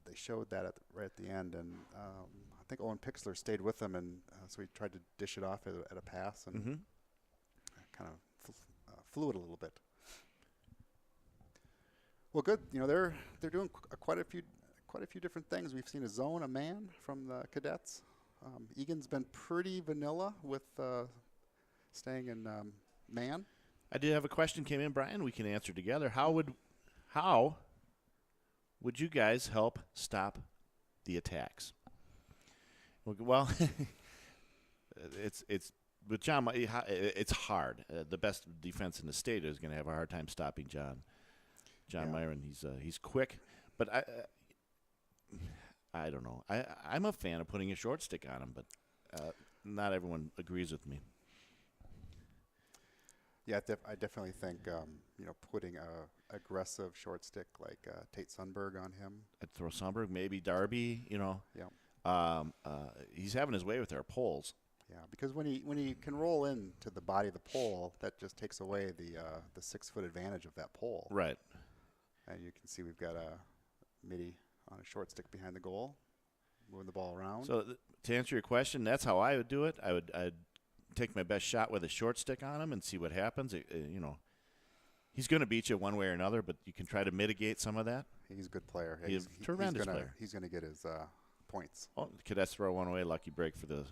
they showed that right at the end, and I think Owen Pixler stayed with them, and so he tried to dish it off at a pass and kind of flew it a little bit. Well, good. They're doing quite a few different things. We've seen a zone, a man from the cadets. Egan's been pretty vanilla with staying in man. I did have a question came in, Brian. We can answer together. How would you guys help stop the attacks? Well, it's with John, it's hard. The best defense in the state is going to have a hard time stopping John Yeah. Myron. He's quick, but I don't know. I'm a fan of putting a short stick on him, but not everyone agrees with me. Yeah, I definitely think putting a aggressive short stick like Tate Sundberg on him. I'd throw Sundberg, maybe Darby. Yeah. He's having his way with our poles. Yeah, because when he can roll into the body of the pole, that just takes away the 6-foot advantage of that pole. Right. And you can see we've got a midi on a short stick behind the goal, moving the ball around. So to answer your question, that's how I would do it. I'd take my best shot with a short stick on him and see what happens. He's going to beat you one way or another, but you can try to mitigate some of that. He's a good player. He's a tremendous player. He's going to get his points. Oh, Cadets throw one away. Lucky break for the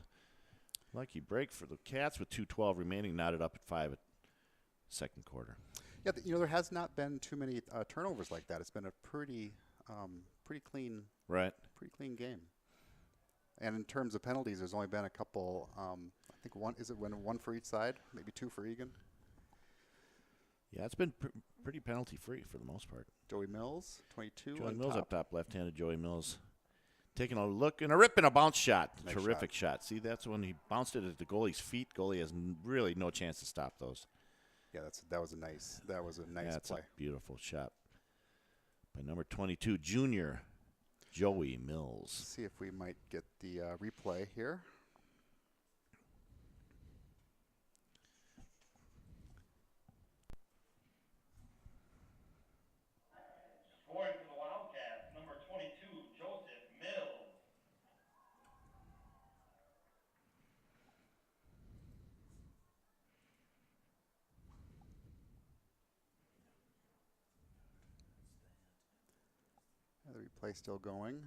Cats with 2:12 remaining. Knotted up at 5 at second quarter. Yeah, there has not been too many turnovers like that. It's been a pretty clean, Right. pretty clean game. And in terms of penalties, there's only been a couple. I think one for each side, maybe 2 for Egan. Yeah, it's been pretty penalty free for the most part. Joey Mills, 22. Joey on Mills top. up top, left-handed Joey Mills. Taking a look and a rip and a bounce shot. Nice Terrific shot. See, that's when he bounced it at the goalie's feet. Goalie has really no chance to stop those. Yeah, that was a nice That's play. a beautiful shot by number 22, junior Joey Mills. See if we might get the replay here. Scoring for the Wildcats, number 22, Joseph Mills. The replay still going.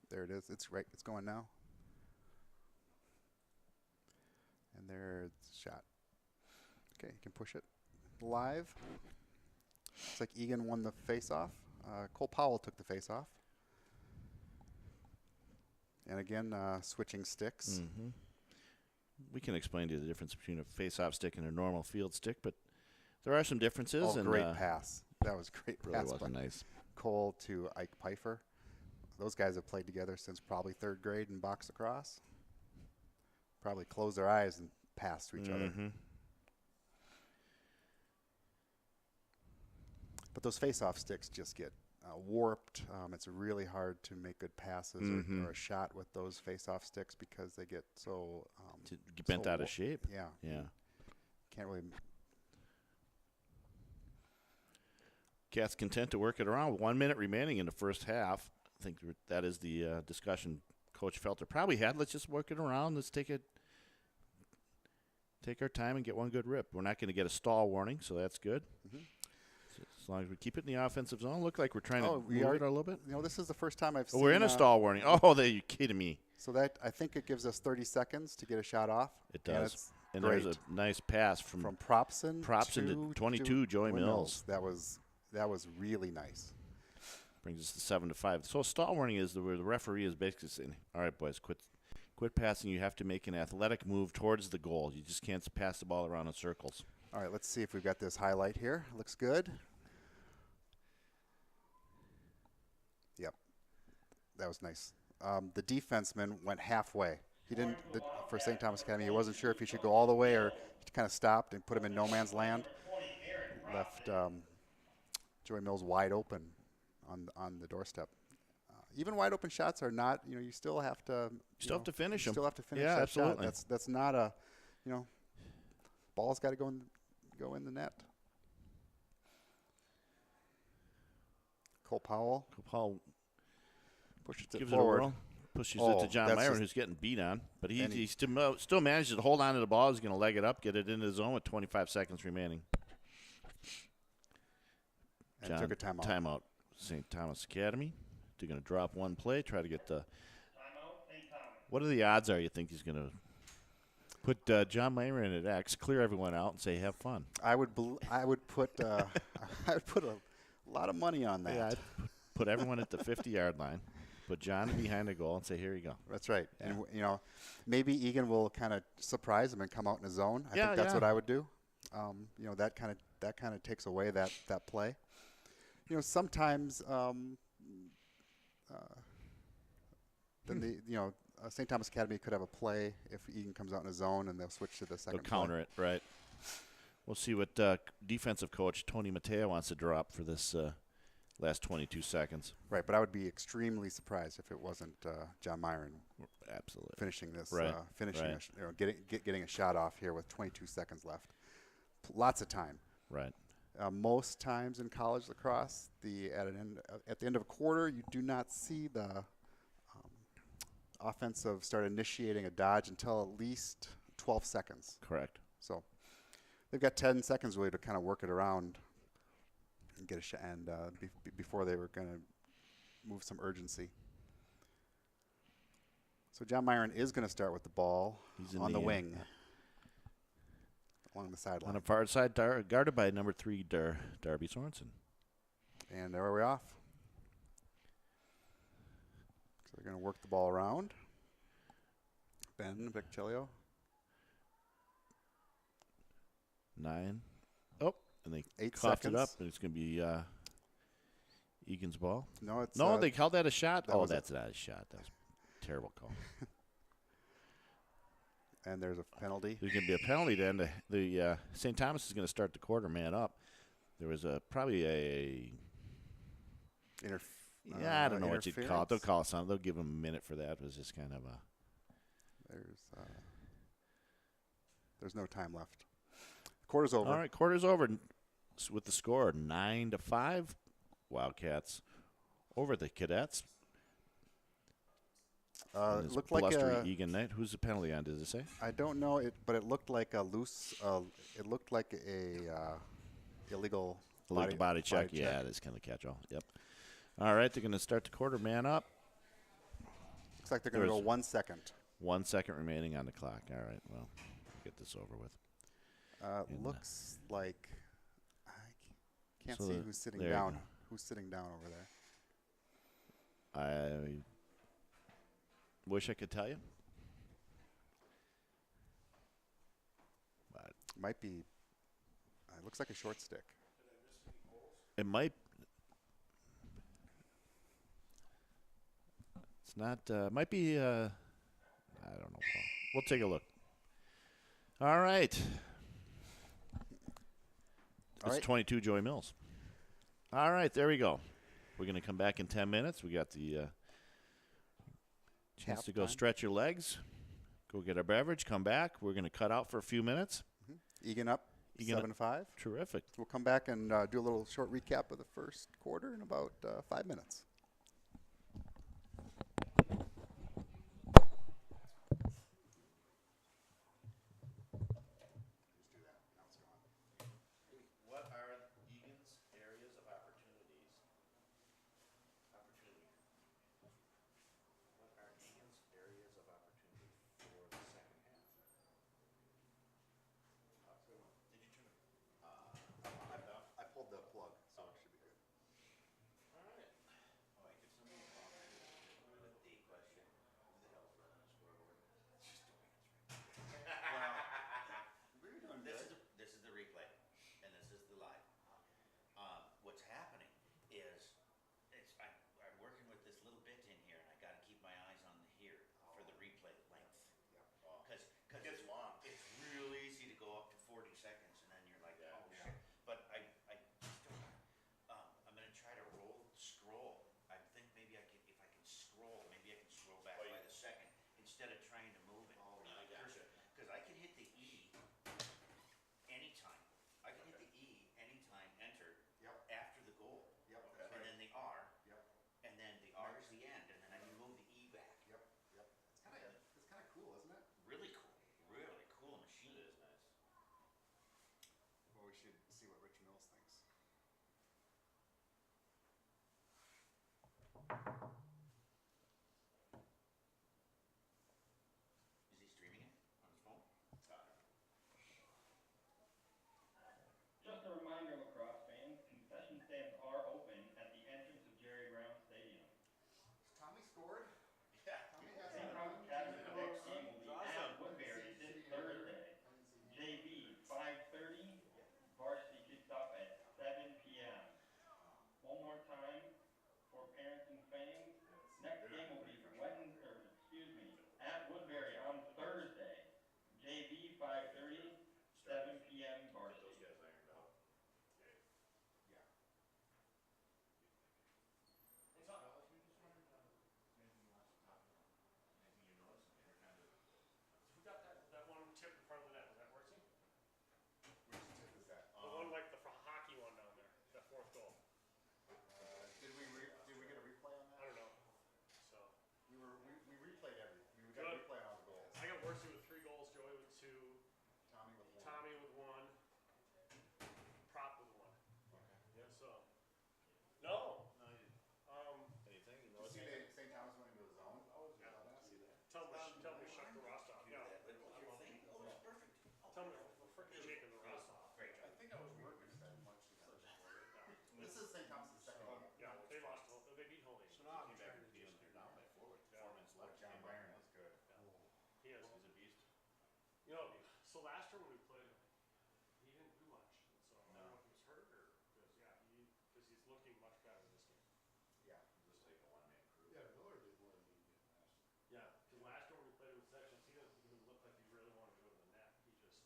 There it is. It's going now. And there's the shot. Okay, you can push it live. Looks like Egan won the face-off. Cole Powell took the face-off. And again, switching sticks. Mm-hmm. We can explain to you the difference between a face-off stick and a normal field stick, but there are some differences. Oh, and great pass. That was a great Really pass was by nice. Cole to Ike Pfeiffer. Those guys have played together since probably 3rd grade in box lacrosse. Probably close their eyes and pass to each other. Mm-hmm. But those face-off sticks just get warped. It's really hard to make good passes or a shot with those face-off sticks because they get so Bent so out of shape. Yeah, Yeah. can't really. Cats content to work it around. 1 minute remaining in the first half. I think that is the discussion Coach Felter probably had. Let's just work it around. Let's take our time and get one good rip. We're not going to get a stall warning, so that's good. Mm-hmm. So as long as we keep it in the offensive zone, look like we're trying to we move are it a little bit. This is the first time I've Oh, seen. we're in a stall warning. Oh, are you kidding me? So that I think it gives us 30 seconds to get a shot off. It And does. it's And great. there's a nice pass from Propson. to 22, Joey Mills. That was really nice. Brings us to 7-5. So a stall warning is where the referee is basically saying, all right, boys, quit passing. You have to make an athletic move towards the goal. You just can't pass the ball around in circles. All right, let's see if we've got this highlight here. Looks good. Yep, that was nice. The defenseman went halfway. He didn't, for St. Thomas Academy, he wasn't sure if he should go all the way or he kind of stopped and put him in no man's land. Left Joey Mills wide open on the doorstep. Even wide open shots are not, you still have to. Still have to finish them. Still have to finish Yeah, that absolutely. shot. That's not a, ball's got to go in the net. Cole Powell pushes it Gives forward. it a whirl. Pushes it to John that's Myron, just- who's getting beat on. But And he still manages to hold on to the ball. He's going to leg it up, get it into the zone with 25 seconds remaining. And John, took a timeout. Timeout. St. Thomas Academy. They're going to drop one play, try to get the. Timeout, St. Thomas. What are the odds you think he's going to put John Myron at X, clear everyone out, and say, have fun? I would put I would put a lot of money on that. Yeah, I'd put everyone at the 50-yard line. Put John behind the goal and say, here you go. That's right. Yeah. And you know, maybe Egan will kind of surprise him and come out in his zone. I Yeah, think that's yeah. what I would do. You know, that kind of takes away that play. You know, sometimes then St. Thomas Academy could have a play if Egan comes out in his zone and they'll switch to the second. They'll counter it, right? We'll see what defensive coach Tony Matteo wants to draw up for this last 22 seconds. Right, but I would be extremely surprised if it wasn't John Myron Absolutely finishing this, right. Getting a shot off here with 22 seconds left. Lots of time. Right. Most times in college lacrosse, at the end of a quarter, you do not see the offensive start initiating a dodge until at least 12 seconds. Correct. So they've got 10 seconds really to kind of work it around and get a shot, and before they were going to move some urgency. So John Myron is going to start with the ball on the wing along the sideline. On the far side, guarded by number 3, Darby Sorensen. And there we're off. So they're going to work the ball around. Ben Victilio. 9. Oh, and they 8 coughed seconds. it up, and it's going to be Egan's ball. No, it's No, they called that a shot. that was That's not a shot. That was a terrible call. and there's a penalty. There's going to be a penalty then. The St. Thomas is going to start the quarter man up. There was probably a I don't know what you'd call it. They'll call it something. They'll give him a minute for that. It was just kind of a. There's no time left. Quarter's over. All right, quarter's over with the score 9-5. Wildcats over the Cadets. It looked like blustery Egan night. Who's the penalty on? Does it say? I don't know it, but it looked like a loose. It looked like a illegal Body check. Yeah, it is kind of catch-all. Yep. All right, they're going to start the quarter man up. Looks like they're going to go 1 second. 1 second remaining on the clock. All right, well, get this over with. Looks like I can't So see who's sitting there you down. go. Who's sitting down over there? I wish I could tell you. But Might be. It looks like a short stick. it might. It's not. Might be. I don't know, Paul. We'll take a look. All right. It's 22 Joey Mills. All right, there we go. We're going to come back in 10 minutes. We got the chance to go stretch your legs, go get our beverage, come back. We're going to cut out for a few minutes. Egan up 7-5. Terrific. We'll come back and do a little short recap of the first quarter in about 5 minutes. What are Egan's areas of opportunity? What are Egan's areas of opportunity for the second half? Did you turn it? I pulled the plug, so it should be good. All right. You know, so last year when we played him, he didn't do much. And so I don't know if he was hurt or because he's looking much better this game. Yeah. Just like a one-man crew. Yeah, Miller did more than he did last year. Yeah, because last year when we played him in sections, he doesn't even look like he really wanted to go to the net. He just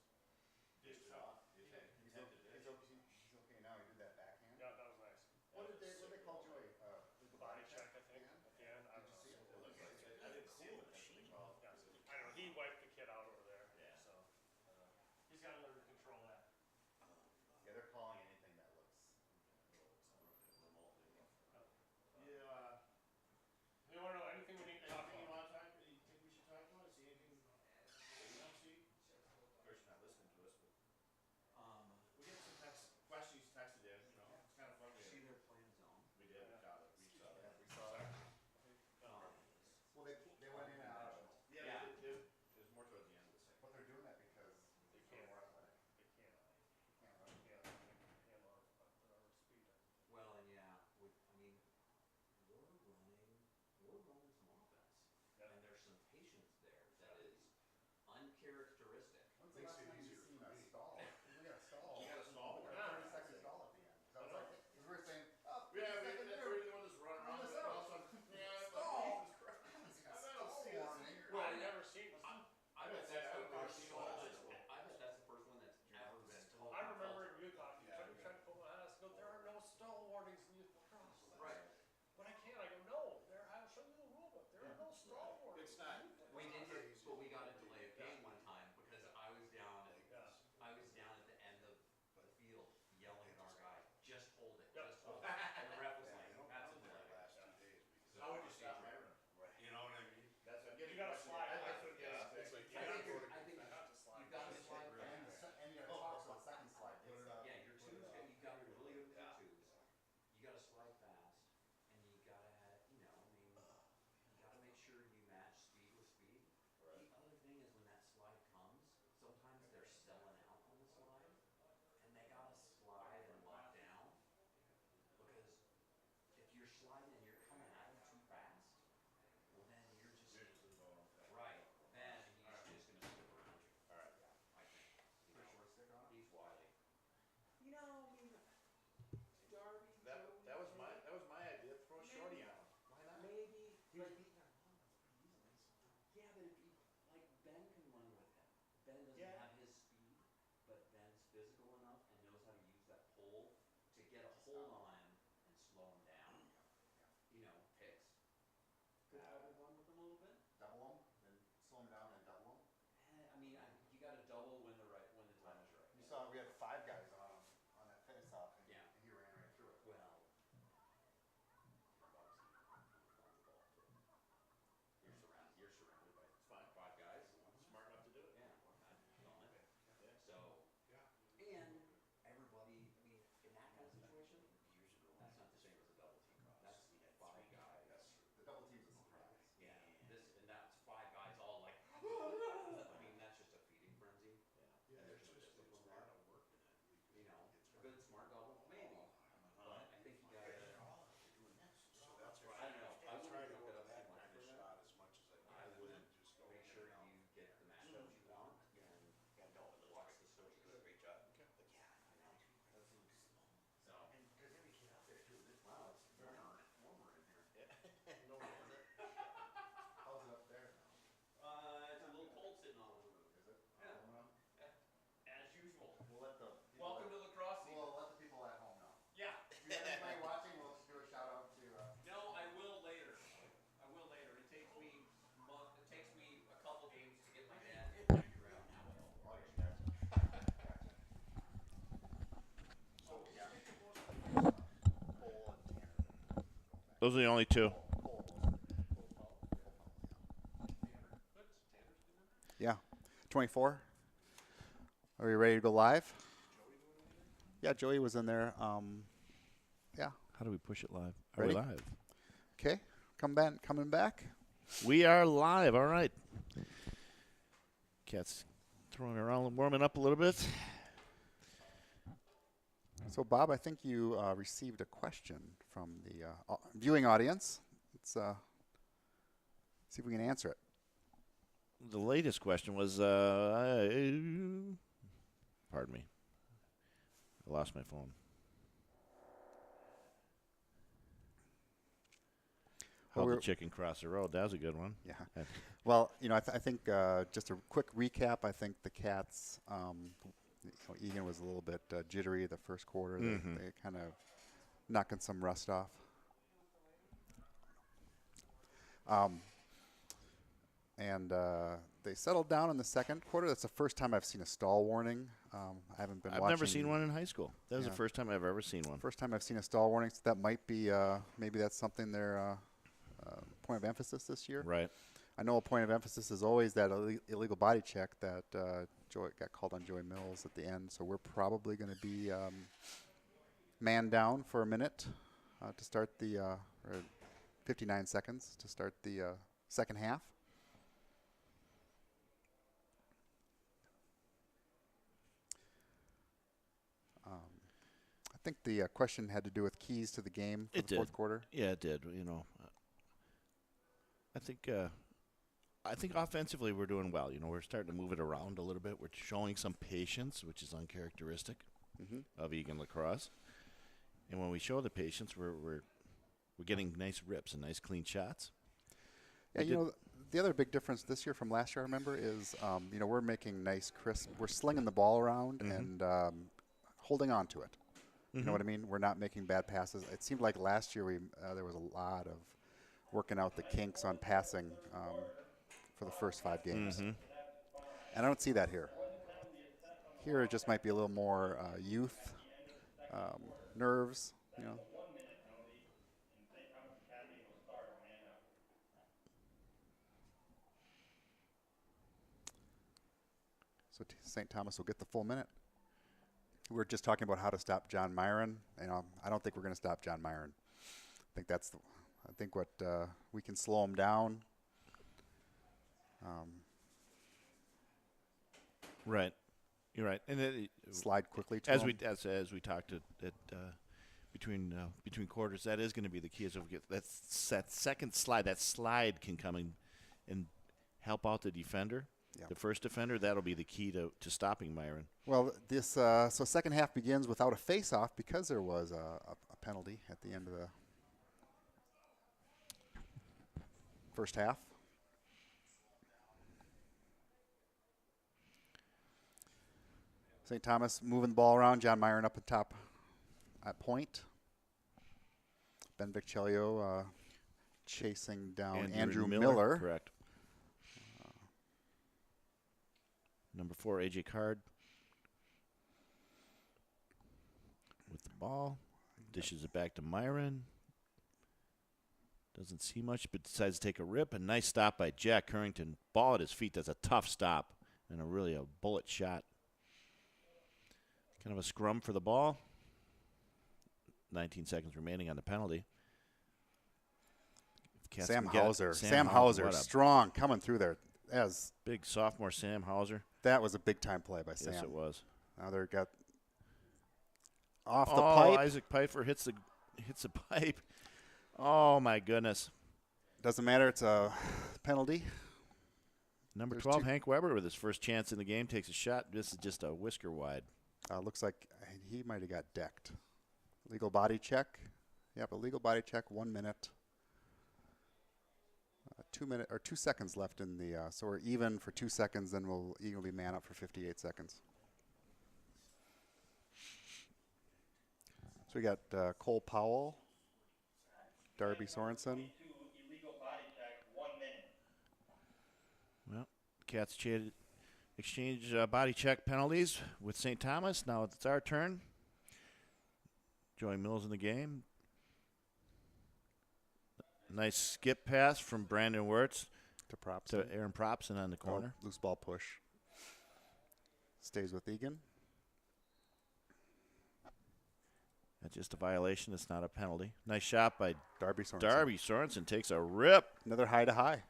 Dished it off. You think? He's, Intent to he's, dish. he's okay now. He did that backhand. yeah, that was nice. What did they call Joey? Body check, I think, Yeah. at the end. I Did don't you see it? know. I didn't see it, but that's what they call it. Yeah. I don't know. He wiped the kid out over there. Yeah. So he's got to learn to control that. Yeah, they're calling anything that looks. Remotely rough. Yeah. You want to know anything we need to talk Anything you about? want to talk? You think we should talk about? Is there anything you don't see? Of course, you're not listening to us, but we get some questions texted in. You know, it's kind of fun. See their plan zone. We did. We got it. We saw Yeah, it. we saw it. Well, they went in and out. Yeah, it was more towards the end of the second. But they're doing that because They they're can't. more athletic. They can't. Can't run. Handle our speed. Well, and yeah, I mean, we're running some offense, Yeah. and there's some patience there that is uncharacteristic. When's the Makes last it time you easier seen for a me. stall? We got a stall. You got a stall? We got a 30-second stall at the end. That was like, because we were saying, oh, Yeah, 30 second that's here. where the one that's running around. Run this and out. all of a sudden, yeah, Stall. Jesus Christ. It's got I a don't stall see this warning. here. Well, I- I've never seen. I bet Yeah, that's the I've never first seen one. one in school. I bet that's the first one that's ever been told. I remember in youth hockey, Yeah, you tried to pull my ass. Go, there are no stall warnings in youth lacrosse. Right. But I can't. I go, no. I'll show you the rule book. There are no stall warnings. It's not. We did get, but we got a delay of game one time because I was down at the end of the field yelling at our guy, just hold it, Yeah. just hold it. And the ref was Yeah, like, they don't that's a run there delay. the last 2 days because How would you stop my run? You know what I mean? That's what I'm getting. You gotta slide. That's what it is. Yeah, it's like You gotta go to- I think you have to slide. you've got to slide And, fast. and you got to talk to the second slide. Put It's, it up. Yeah, your Put twos, it up. you got to be really good with your twos. You got to slide fast, and you got to have, you got to make sure you match speed with speed. Right. The other thing is when that slide comes, sometimes they're selling out on the slide, and they got to slide and lock down. Because if you're sliding and you're coming at them too fast, well then you're just right. Then he's just gonna slip around you. All right. I think. Put a short stick on it. He's wily. Darby, That was my idea. Throw a shorty on him. Why not? maybe. He was beating our long pretty easily. Yeah, but if you like Ben can run with him. Ben doesn't Yeah. have his speed, but Ben's physical enough and knows how to use that pole to get a hold on him and slow him down. Picks. Could double run with him a little bit. Double them, then slow them down and double them. I mean, you got to double when the time is right. You saw we had 5 guys on that face off, and, Yeah. and he ran right through it. Well, you're surrounded by It's fine. 5 guys. Smart enough to do it. Yeah, I'm on it. Yeah. So, Yeah. and everybody, I mean, in that kind of situation, years ago, that's not the same as a double team cross. That's 5 guys. The double team's a surprise. Yeah, and that's 5 guys all like, I mean, that's just a feeding frenzy. Yeah, And there's there's no just, discipline there's a there. lot of work in it. You know, It's a good smart double, maybe. But I think you gotta, So that's why I don't know, I try wouldn't to hook go it to up that too much kind for of that. shot as much as I I can, would and then just go make in sure and out. you get the matchups you want and watch the switches. Great job. So. And there's every kid out there too. Wow, it's warmer in here. No wonder. How's it up there now? It's a little cold sitting on the roof. Is it? Yeah. Aluminum? As usual. We'll let the people Welcome to lacrosse season. We'll let the people at home know. Yeah. If you have anybody watching, we'll just do a shout out to. No, I will later. It takes me a couple games to get my dad to figure out how it all Oh, works. yeah, gotcha. So yeah. Cole and Tanner. Those are the only two. Yeah. 24. Are we ready to go live? Yeah, Joey was in there. Yeah. How do we push it live? Are Ready? we live? Okay. Coming back. We are live. All right. Cat's throwing around, warming up a little bit. So, Bob, I think you received a question from the viewing audience. Let's see if we can answer it. the latest question was, pardon me, I lost my phone. Well, How the we're- chicken cross the road? That was a good one. Yeah. Uh, Well, I think just a quick recap. I think the Cats, Egan was a little bit jittery the first quarter. They kind of knocking some rust off. And they settled down in the second quarter. That's the first time I've seen a stall warning. I haven't been I've watching. never seen one in high school. That was Yeah. the first time I've ever seen one. First time I've seen a stall warning. So that might be maybe that's something their point of emphasis this year. Right. I know a point of emphasis is always that illegal body check that Joey got called on Joey Mills at the end. So we're probably going to be man down for a minute to start the or 59 seconds to start the second half. I think the question had to do with keys to the game for It the fourth did. quarter. Yeah, it did. I think offensively we're doing well. We're starting to move it around a little bit. We're showing some patience, which is uncharacteristic of Egan lacrosse. And when we show the patience, we're getting nice rips and nice clean shots. Yeah, the other big difference this year from last year, I remember, is we're making nice, crisp. We're slinging the ball around and holding on to it. You know what I mean? We're not making bad passes. It seemed like last year there was a lot of working out the kinks on passing for the first 5 games, and I don't see that here. Here it just might be a little more youth, nerves. So St. Thomas will get the full minute. We were just talking about how to stop John Myron. I don't think we're going to stop John Myron. I think what we can slow him down. Right. You're right. And Slide quickly to as him. we talked at between quarters, that is going to be the key. Is we get that second slide. That slide can come in and help out the defender. Yeah. The first defender, that'll be the key to stopping Myron. Well, this so second half begins without a face-off because there was a penalty at the end of the first half. St. Thomas moving the ball around. John Myron up at top at point. Ben Vichelio chasing down Andrew Miller. Correct. Number 4, A.J. Card. With the ball. Dishes it back to Myron. Doesn't see much, but decides to take a rip. A nice stop by Jack Currington. Ball at his feet. That's a tough stop. And a bullet shot. Kind of a scrum for the ball. 19 seconds remaining on the penalty. Sam Hauser. Sam Hauser, strong, coming through there. As big sophomore Sam Hauser. That was a big-time play by Sam. Yes, it was. Now they got off the pipe. Isaac Pfeiffer hits the pipe. Oh, my goodness. Doesn't matter. It's a penalty. Number 12, Hank Weber, with his first chance in the game, takes a shot. This is just a whisker wide. Looks like he might have got decked. Legal body check. Yep, a legal body check, 1 minute. 2 seconds left in the. So we're even for 2 seconds, then Egan will be man up for 58 seconds. So we got Cole Powell, Darby Sorensen. Illegal body check, 1 minute. Well, Cats exchange body check penalties with St. Thomas. Now it's our turn. Joey Mills in the game. Nice skip pass from Brandon Wirtz to Aaron Propson on the corner. Loose ball push. Stays with Egan. That's just a violation. It's not a penalty. Nice shot by Darby Sorensen. Darby Sorensen takes a rip. Another high to high.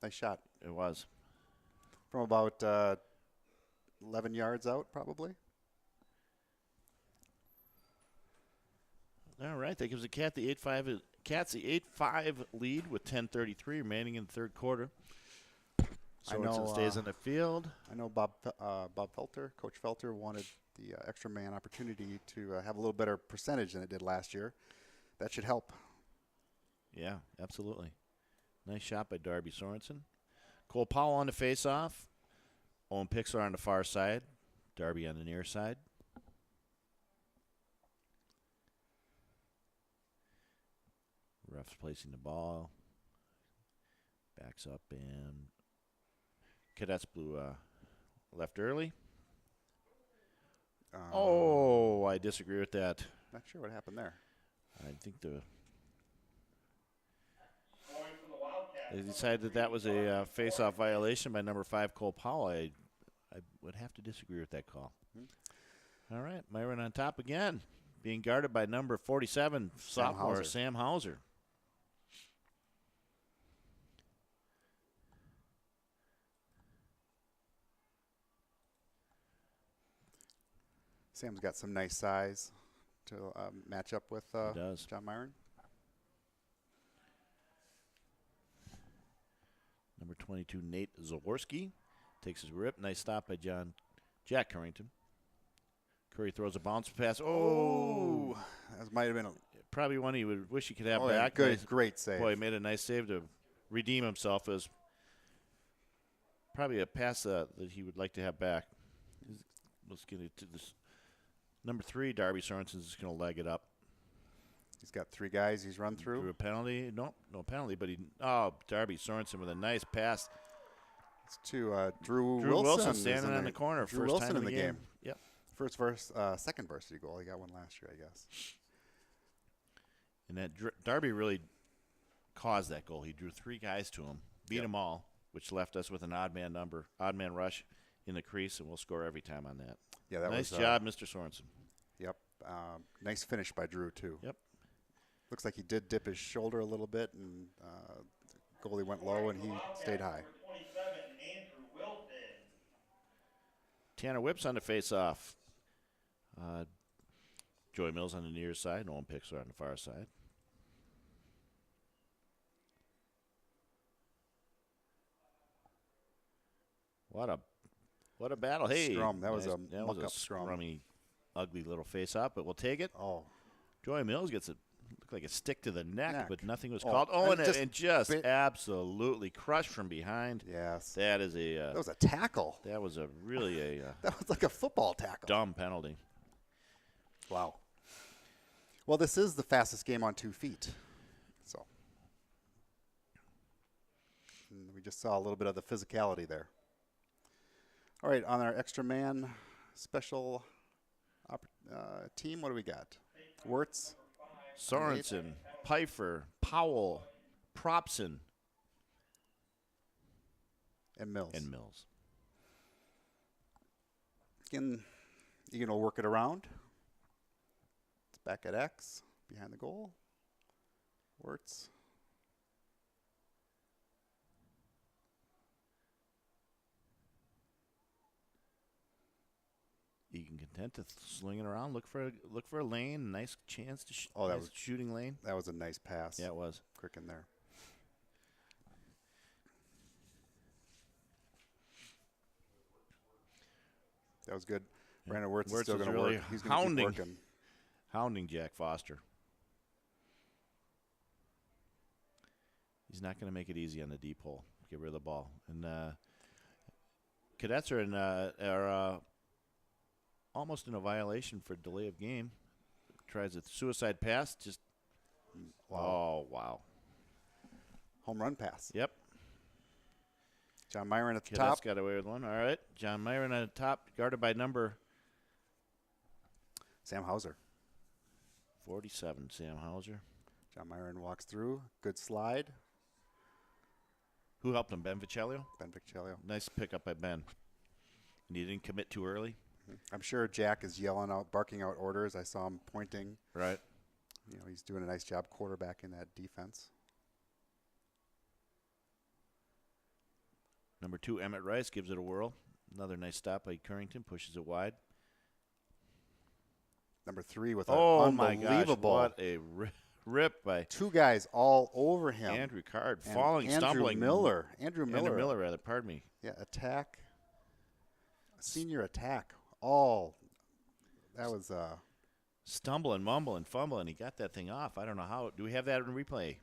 Nice shot. It was. From about 11 yards out, probably. All right, that gives the Cats the 8-5 lead with 10:33 remaining in the third quarter. Sorensen stays on the field. I know Bob Felter, Coach Felter, wanted the extra man opportunity to have a little better percentage than it did last year. That should help. Yeah, absolutely. Nice shot by Darby Sorensen. Cole Powell on the face-off. Owen Pixler on the far side. Darby on the near side. Ref's placing the ball. Backs up and Cadets blew left early. I disagree with that. Not sure what happened there. I think they Scoring for the Wildcats. decided that was a face-off violation by number 5, Cole Powell. I would have to disagree with that call. All right, Myron on top again, being guarded by number 47, sophomore Hauser. Sam Hauser. Sam's got some nice size to match up with He does. John Myron. Number 22, Nate Zaworski, takes his rip. Nice stop by Jack Currington. Curry throws a bounce pass. Oh, That might have been a probably one he would wish he could have yeah, back. good, Nice- great save. Boy, he made a nice save to redeem himself. As probably a pass that he would like to have back. Let's get into this. Number 3, Darby Sorensen is going to leg it up. He's got 3 guys he's run Through through. a penalty. No penalty, but Darby Sorensen with a nice pass. It's to Drew Drew Wilson is standing in on the corner. Drew First Wilson time in the game. Yep. Second varsity goal. He got one last year, I guess. And that Darby really caused that goal. He drew 3 guys to him, beat them all, which left us with an odd man rush in the crease, and we'll score every time on that. Yeah, that nice was job, Mr. Sorensen. Yep. Nice finish by Drew too. Yep. Looks like he did dip his shoulder a little bit, and goalie went low, and he stayed high. Number 27, Andrew Wilson. Tanner Whips on the face-off. Joey Mills on the near side. Owen Pixler on the far side. What a battle. Hey. Scrum. That was a that was a muck-up scrum. scrummy, ugly little face-off, but we'll take it. Oh, Joey Mills gets it. Looked like a stick to the neck, but nothing was Oh, called. and And just bit- absolutely crushed from behind. yes. That is That was a tackle. that was a really a That was like a football tackle. dumb penalty. Wow. Well, this is the fastest game on 2 feet. So and we just saw a little bit of the physicality there. All right, on our extra man special team, what do we got? Wirtz, Sorensen, Pfeiffer, Powell, Propson, and Mills. and Mills. Again, you going to work it around. It's back at X, behind the goal. Wirtz. Egan content to sling it around, look for a lane, nice chance to Oh, that nice was- shooting lane. That was a nice pass. Yeah, it was. Quick in there. That was good. Brandon Wirtz is Wirtz still is going to really work. He's going to keep hounding. working. Hounding Jack Foster. He's not going to make it easy on the deep hole. Get rid of the ball. And Cadets are almost in a violation for delay of game. Tries a suicide pass. Just Wow. oh wow. Home run pass. Yep. John Myron at the Cadets top. got away with one. All right. John Myron at the top, guarded by number Sam Hauser. 47, Sam Hauser. John Myron walks through. Good slide. Who helped him? Ben Vicelio? Ben Vichelio. Nice pickup by Ben. And he didn't commit too early. I'm sure Jack is yelling out, barking out orders. I saw him pointing. Right. You know, he's doing a nice job quarterbacking that defense. Number 2, Emmett Rice gives it a whirl. Another nice stop by Currington. Pushes it wide. Number 3 with an Oh, my gosh. unbelievable What a rip by Two guys all over him. Andrew Card, And falling, Andrew stumbling. Miller. Andrew Miller, rather. Pardon me. Yeah, attack. Senior attack. All. That was Stumbling, mumbling, fumbling. He got that thing off. I don't know how. Do we have that in replay?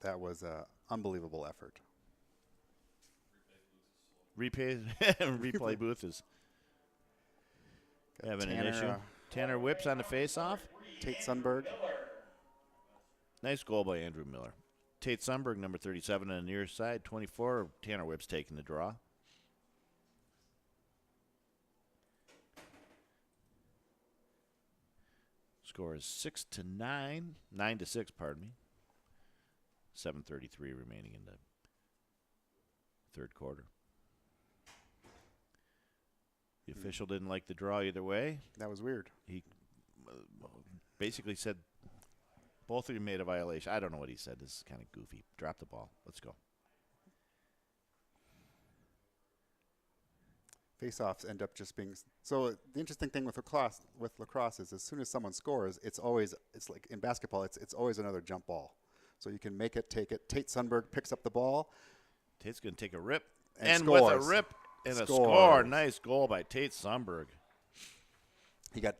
a unbelievable effort. Replay booth is having an issue. Tanner whips on the face-off. Tate Sundberg. Nice goal by Andrew Miller. Tate Sundberg, number 37 on the near side, 24. Tanner Whip's taking the draw. Score is 6-9, 9-6, pardon me. 7:33 remaining in the third quarter. The official didn't like the draw either way. That was weird. He basically said both of you made a violation. I don't know what he said. This is kind of goofy. Drop the ball. Let's go. Face-offs end up just being so. The interesting thing with lacrosse is as soon as someone scores, it's like in basketball. It's always another jump ball. So you can make it, take it. Tate Sundberg picks up the ball. Tate's going to take a rip. And with scores. a rip and a Scores. score. Nice goal by Tate Sundberg. He got,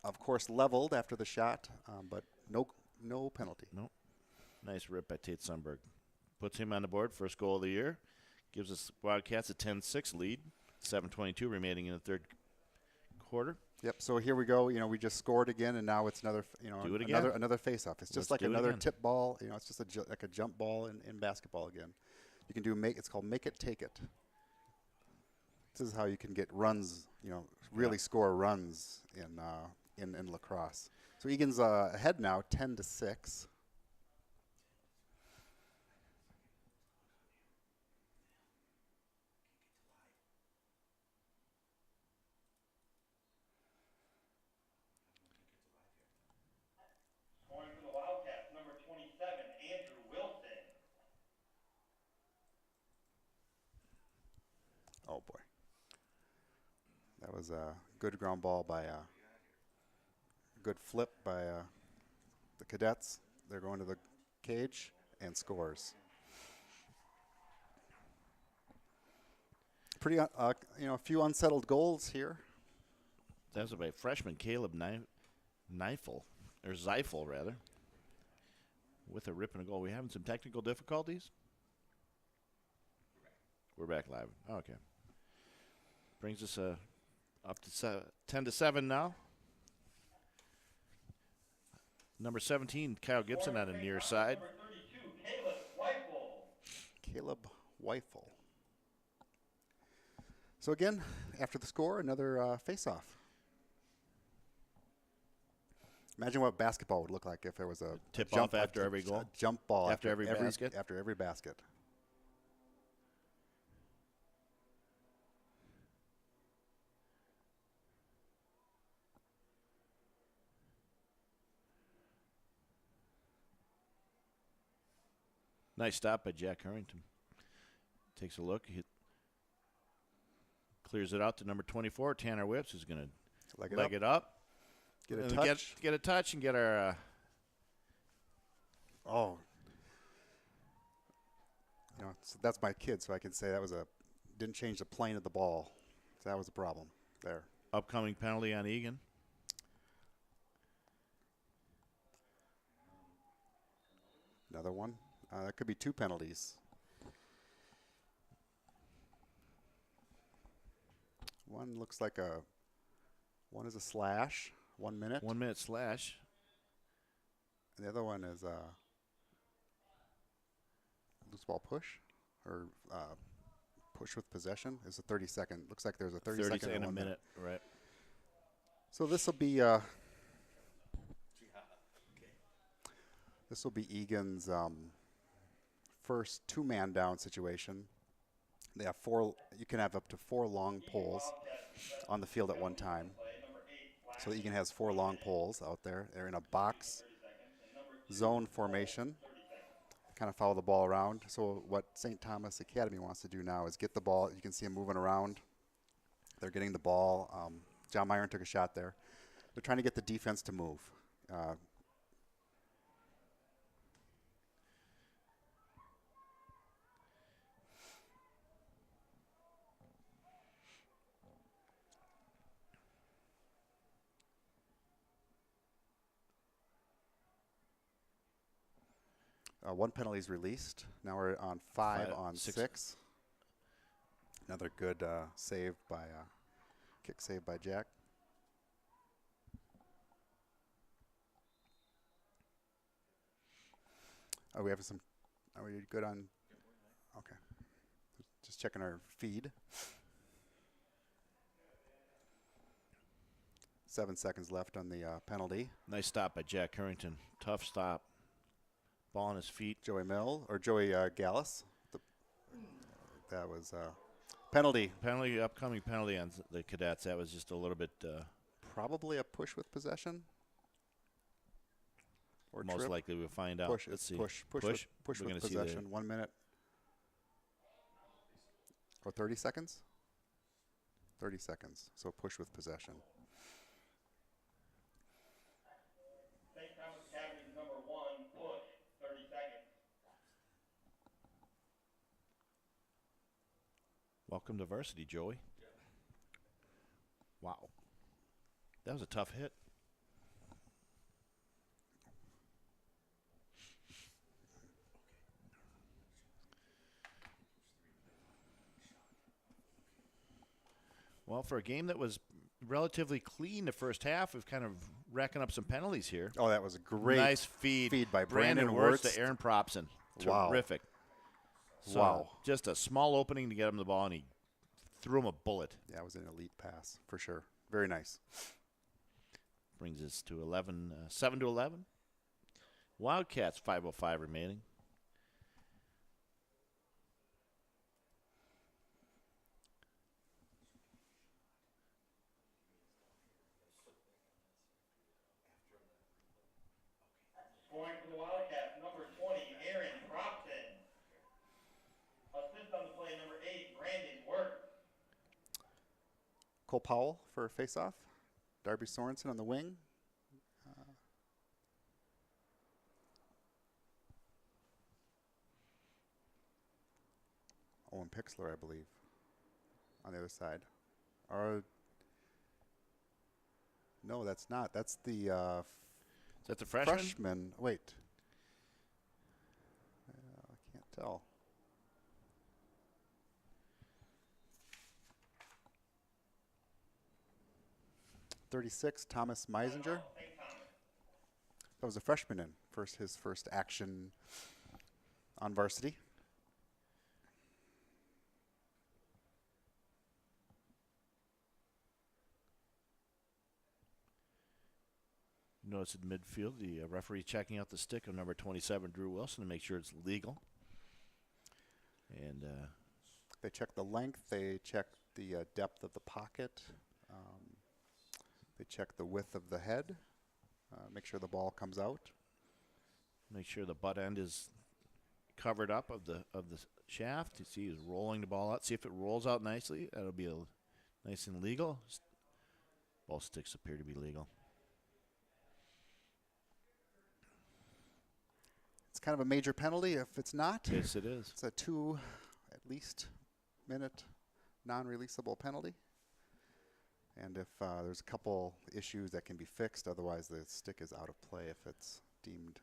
of course, leveled after the shot, but no penalty. Nope. Nice rip by Tate Sundberg. Puts him on the board. First goal of the year. Gives us Wildcats a 10-6 lead. 7:22 remaining in the third quarter. Yep. So here we go. We just scored again, and now it's another. Do it again. Another face-off. It's just Let's like do it another again. tip ball. It's just like a jump ball in basketball again. You can do it's called make it, take it. This is how you can get runs. Really score runs in lacrosse. So Egan's ahead now, 10-6. Scoring for the Wildcats, number 27, Andrew Wilson. Oh boy, that was a good ground ball by a good flip by the Cadets. They're going to the cage and scores. Pretty, a few unsettled goals here. That was by freshman Caleb Zeifel, rather. With a rip and a goal. We having some technical difficulties? We're back live. Okay. Brings us up to 10-7 now. Number 17, Kyle Gibson on the near side. Number 32, Caleb Weifel. So again, after the score, another face-off. Imagine what basketball would look like if there was a Tip-off after every goal? A jump ball After every basket? After every basket. Nice stop by Jack Harrington. Takes a look. He clears it out to number 24, Tanner Whips, who's going to leg it up. Get a And touch. Get a touch and get our Oh. So that's my kid, so I can say that didn't change the plane of the ball. So that was a problem there. upcoming penalty on Egan. Another one. That could be two penalties. One looks like one is a slash, 1 minute. 1 minute slash. And the other one is loose ball push or push with possession is a 30-second. Looks like there's a 30-second in and a 1 minute, right. So this will be Egan's first two-man down situation. They have you can have up to 4 long poles on the field at one time. So Egan has 4 long poles out there. They're in a box zone formation. Kind of follow the ball around. So what St. Thomas Academy wants to do now is get the ball. You can see them moving around. They're getting the ball. John Myron took a shot there. They're trying to get the defense to move. One penalty is released. Now we're on 5 on 6. 6. Another good save by kick save by Jack. We have some. Are we good on? Okay. Just checking our feed. 7 seconds left on the penalty. Nice stop by Jack Harrington. Tough stop. Ball on his feet. Joey Gallus. That was penalty. Upcoming penalty on the Cadets. That was just a little bit. Probably a push with possession. Or Most trip. likely we'll find out. Push. Let's see. Push We're with gonna see possession. 1 minute. Or 30 seconds? 30 seconds. So push with possession. St. Thomas Academy's number 1, push, 30 seconds. Welcome to Varsity, Joey. Wow. That was a tough hit. Well, for a game that was relatively clean the first half, we've kind of racking up some penalties here. Oh, that was a great nice feed by Brandon Wirtz Wirtz to Aaron Propson. Wow. Terrific. So Wow. Just a small opening to get him the ball, and he threw him a bullet. Yeah, it was an elite pass for sure. Very nice. Brings us to 7 to 11. Wildcats 5:05 remaining. Scoring for the Wildcats, number 20, Aaron Propson. Assist on the play, number 8, Brandon Wirtz. Cole Powell for a face-off. Darby Sorensen on the wing. Owen Pixler, I believe, on the other side. Or no, that's not. That's the Is that the freshman? freshman. Wait. I can't tell. .36, Thomas Meisinger. St. Thomas. That was a freshman in his first action on varsity. Notice in midfield, the referee checking out the stick of number 27, Drew Wilson, to make sure it's legal. And They check the length. They check the depth of the pocket. They check the width of the head. Make sure the ball comes out. make sure the butt end is covered up of the shaft. You see, he's rolling the ball out. See if it rolls out nicely. That'll be nice and legal. Both sticks appear to be legal. It's kind of a major penalty if it's not. Yes, it is. It's a 2 at least minute non-releasable penalty. And if there's a couple issues that can be fixed, otherwise the stick is out of play if it's deemed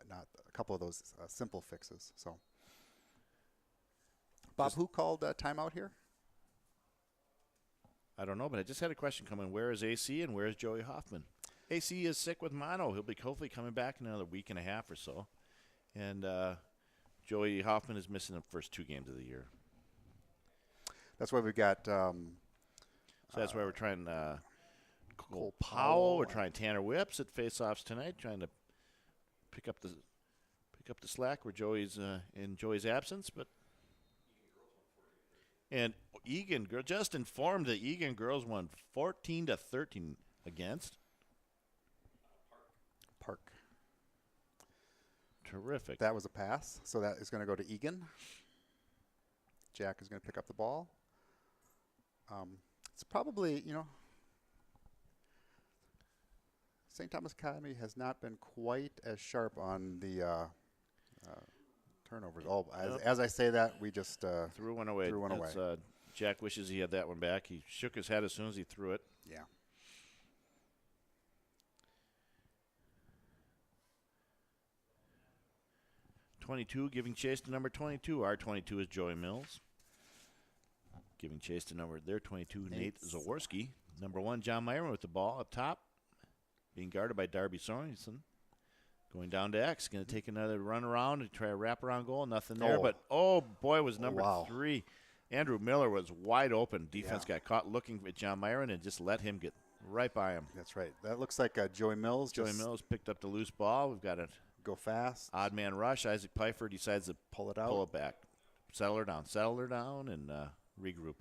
not a couple of those simple fixes. So, Bob, who called timeout here? I don't know, but I just had a question come in. Where is AC and where is Joey Hoffman? AC is sick with mono. He'll be hopefully coming back in another week and a half or so. And Joey Hoffman is missing the first 2 games of the year. That's why we've got So that's why we're trying Cole Powell. We're trying Tanner Whips at face-offs tonight, trying to pick up the slack where Joey's in Joey's absence. But and Egan just informed that Egan girls won 14-13 against Park. Terrific. That was a pass, so that is going to go to Egan. Jack is going to pick up the ball. It's probably, St. Thomas Academy has not been quite as sharp on the turnovers. Oh, as I say that, we just Threw one away. Jack wishes he had that one back. He shook his head as soon as he threw it. yeah. 22 giving chase to number 22. Our 22 is Joey Mills. Giving chase to their 22, Nate Zaworski. Number 1, John Myron with the ball up top. Being guarded by Darby Sorensen. Going down to X. Going to take another run around and try a wraparound goal. Nothing there. Oh. But, oh, boy, was number Wow. 3. Andrew Miller was wide open. Defense got caught looking at John Myron and just let him get right by him. That's right. That looks like Joey Mills. Joey just Mills picked up the loose ball. We've got an go fast. odd man rush. Isaac Pfeiffer decides to Pull it out. pull it back. Settle her down, and regroup.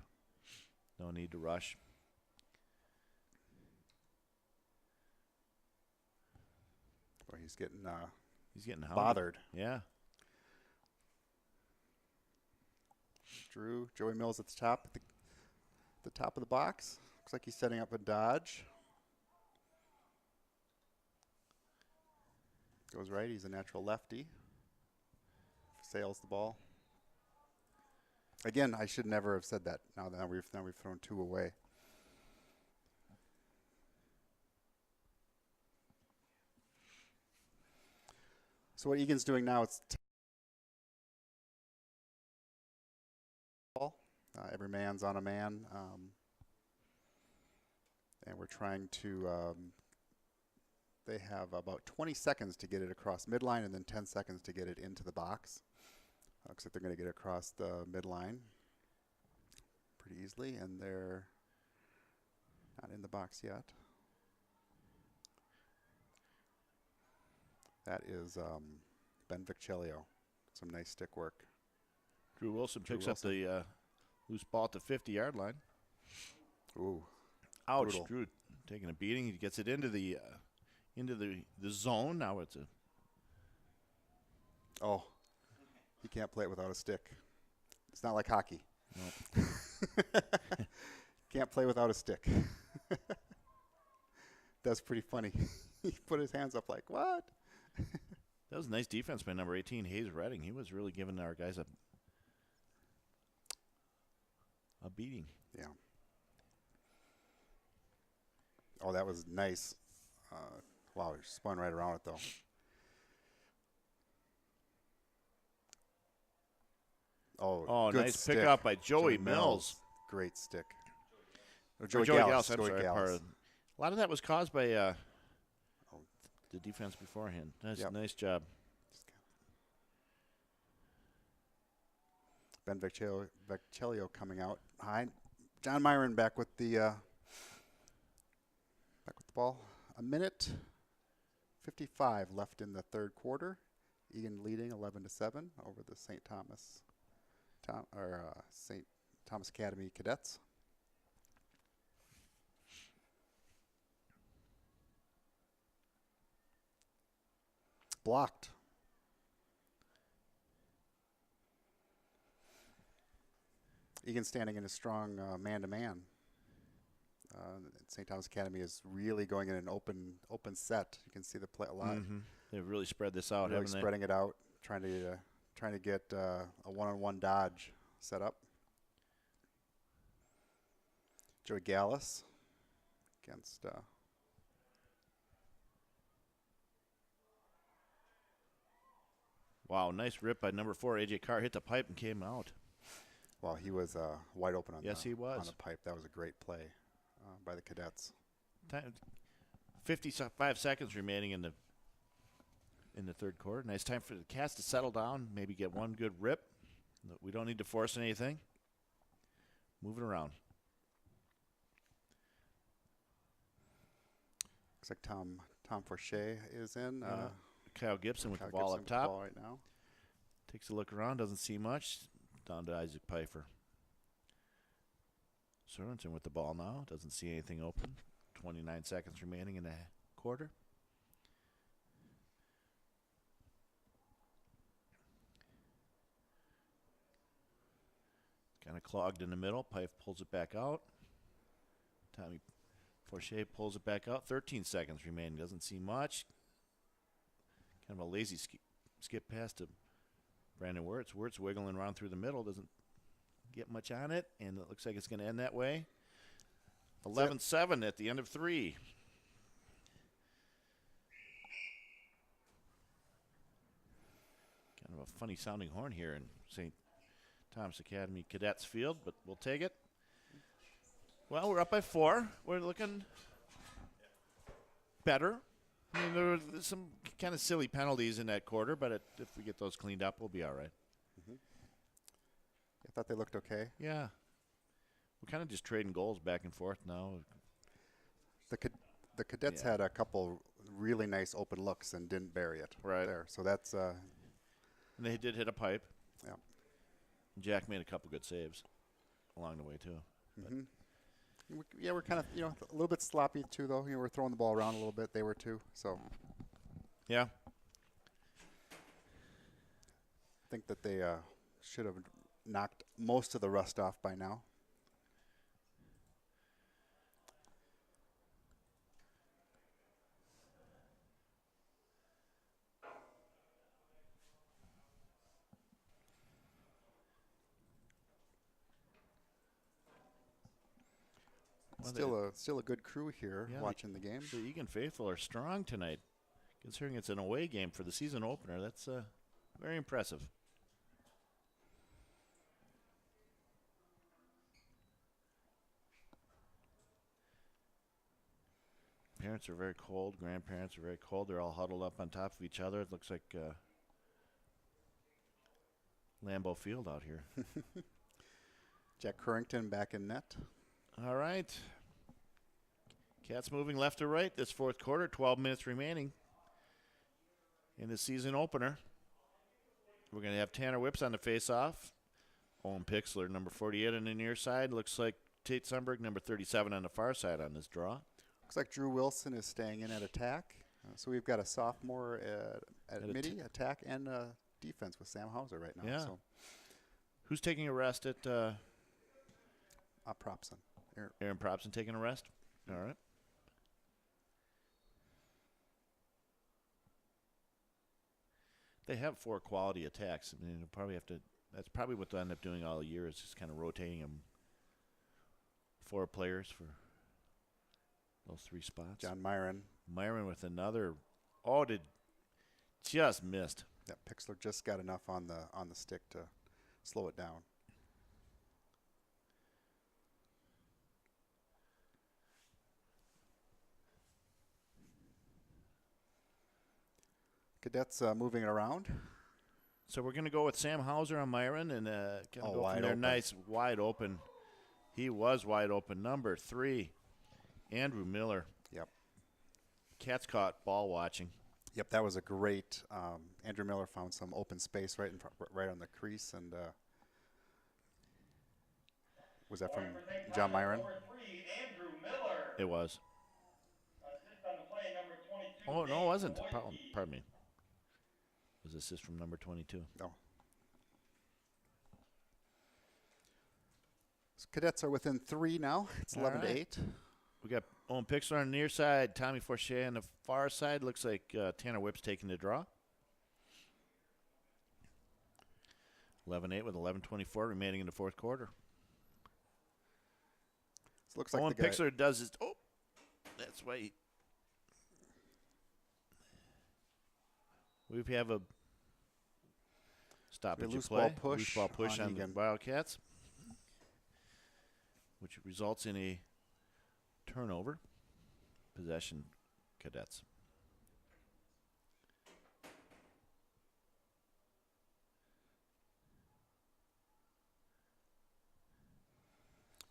No need to rush. Boy, he's getting Hounded. bothered. Yeah. Drew, Joey Mills at the top, the top of the box. Looks like he's setting up a dodge. Goes right. He's a natural lefty. Sails the ball. Again, I should never have said that. Now we've thrown 2 away. So what Egan's doing now, it's every man's on a man, and we're trying to. They have about 20 seconds to get it across midline, and then 10 seconds to get it into the box. Looks like they're going to get it across the midline pretty easily, and they're not in the box yet. That is Ben Viccelio. Some nice stick work. Drew Wilson picks up the loose ball at the 50-yard line. Ooh. Ouch. Brutal. Drew taking a beating. He gets it into the zone. Now it's a Oh. He can't play it without a stick. It's not like hockey. Nope. Can't play without a stick. That's pretty funny. He put his hands up like, what? That was a nice defense by number 18, Hayes Redding. He was really giving our guys a beating. Yeah. Oh, that was nice. Wow, he spun right around it, though. Oh, good nice stick. pickup by Joey Mills. Great stick. Or Joey Gallus. Gallus, I'm Joey sorry. Gallus. A lot of that was caused by the defense beforehand. Nice job. Ben Viccelio coming out high. John Myron back with the ball. 1:55 left in the third quarter. Egan leading 11-7 over the St. Thomas Academy Cadets. Blocked. Egan standing in a strong man-to-man. St. Thomas Academy is really going in an open set. You can see the play a lot. Mm-hmm. They've really spread this out, Really haven't they? spreading it out, trying to get a one-on-one dodge set up. Joey Gallus against. Wow, nice rip by number 4. AJ Carr hit the pipe and came out. Well, he was wide open on Yes, he was. on the pipe. That was a great play by the cadets. 55 seconds remaining in the third quarter. Nice time for the Cats to settle down, maybe get one good rip. We don't need to force anything. Moving around. Looks like Tom Forche is in. Kyle Gibson with Kyle the ball Gibson up top. with the ball right now. Takes a look around, doesn't see much. Down to Isaac Pfeiffer. Sorensen with the ball now, doesn't see anything open. 29 seconds remaining in the quarter. Kind of clogged in the middle. Pipe pulls it back out. Tommy Forche pulls it back out. 13 seconds remaining. Doesn't see much. Kind of a lazy skip pass to Brandon Wirtz. Wirtz wiggling around through the middle. Doesn't get much on it. And it looks like it's going to end that way. 11-7 at the end of 3. Kind of a funny sounding horn here in St. Thomas Academy Cadets Field, but we'll take it. Well, we're up by 4. We're looking better. I mean, there were some kind of silly penalties in that quarter, but if we get those cleaned up, we'll be all right. I thought they looked okay. Yeah. We're kind of just trading goals back and forth now. The cadets Yeah. had a couple really nice open looks and didn't bury it Right. there. So that's And they did hit a pipe. yeah. Jack made a couple good saves along the way, too. Yeah, we're kind of a little bit sloppy too, though. We're throwing the ball around a little bit. They were too. So Yeah. I think that they should have knocked most of the rust off by now. Well, Still a good crew here Yeah, watching the game. The Egan faithful are strong tonight. Considering it's an away game for the season opener, that's very impressive. Parents are very cold. Grandparents are very cold. They're all huddled up on top of each other. It looks like Lambeau Field out here. Jack Currington back in net. All right. Cats moving left to right this fourth quarter. 12 minutes remaining in the season opener. We're going to have Tanner Whips on the face-off. Owen Pixler, number 48 on the near side. Looks like Tate Sundberg, number 37 on the far side on this draw. Looks like Drew Wilson is staying in at attack. So we've got a sophomore at midi, attack, and defense with Sam Hauser right now. Yeah. So Who's taking a rest at Propson. Aaron Propson taking a rest? All right. They have 4 quality attacks. I mean, they'll probably have to. That's probably what they'll end up doing all year is just kind of rotating them. 4 players for those 3 spots. John Myron. Myron with another. Oh, just missed. Yeah, Pixler just got enough on the stick to slow it down. Cadets moving it around. So we're going to go with Sam Hauser on Myron and kind of go wide from there. open. Nice, wide open. He was wide open. Number 3, Andrew Miller. Yep. Cats caught ball watching. Yep, that was a great. Andrew Miller found some open space right in front, right on the crease, and was that from John Myron? Number 3, Andrew Miller. It was. Assist on the play, number 22. Oh, no, it Nate wasn't. Woodkey. Pardon me. It was assist from number 22. No. So cadets are within 3 now. It's All 11 right. to 8. We got Owen Pixler on the near side, Tommy Forche on the far side. Looks like Tanner Whip's taking the draw. 11-8 with 11:24 remaining in the fourth quarter. So it looks like Owen the guy, Pixler does his. Oh, that's why. We have a stoppage of loose play. ball push Loose ball push on on the Egan. Wildcats, which results in a turnover. Possession, Cadets.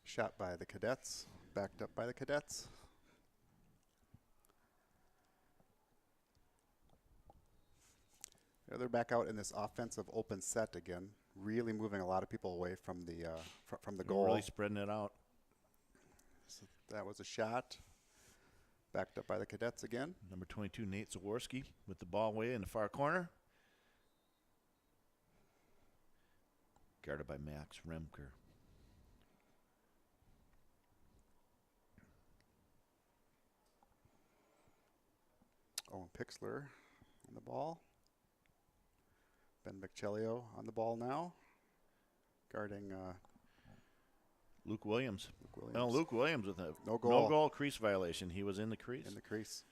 shot by the cadets, backed up by the cadets. Yeah, they're back out in this offensive open set again, really moving a lot of people away from the from the goal. Really spreading it out. So that was a shot, backed up by the cadets again. Number 22, Nate Zaworski with the ball way in the far corner. Guarded by Max Remker. Owen Pixler on the ball. Ben McCellio on the ball now, guarding Luke Williams. Luke Williams. No, Luke Williams with a No goal. crease violation. He was in the crease. in the crease.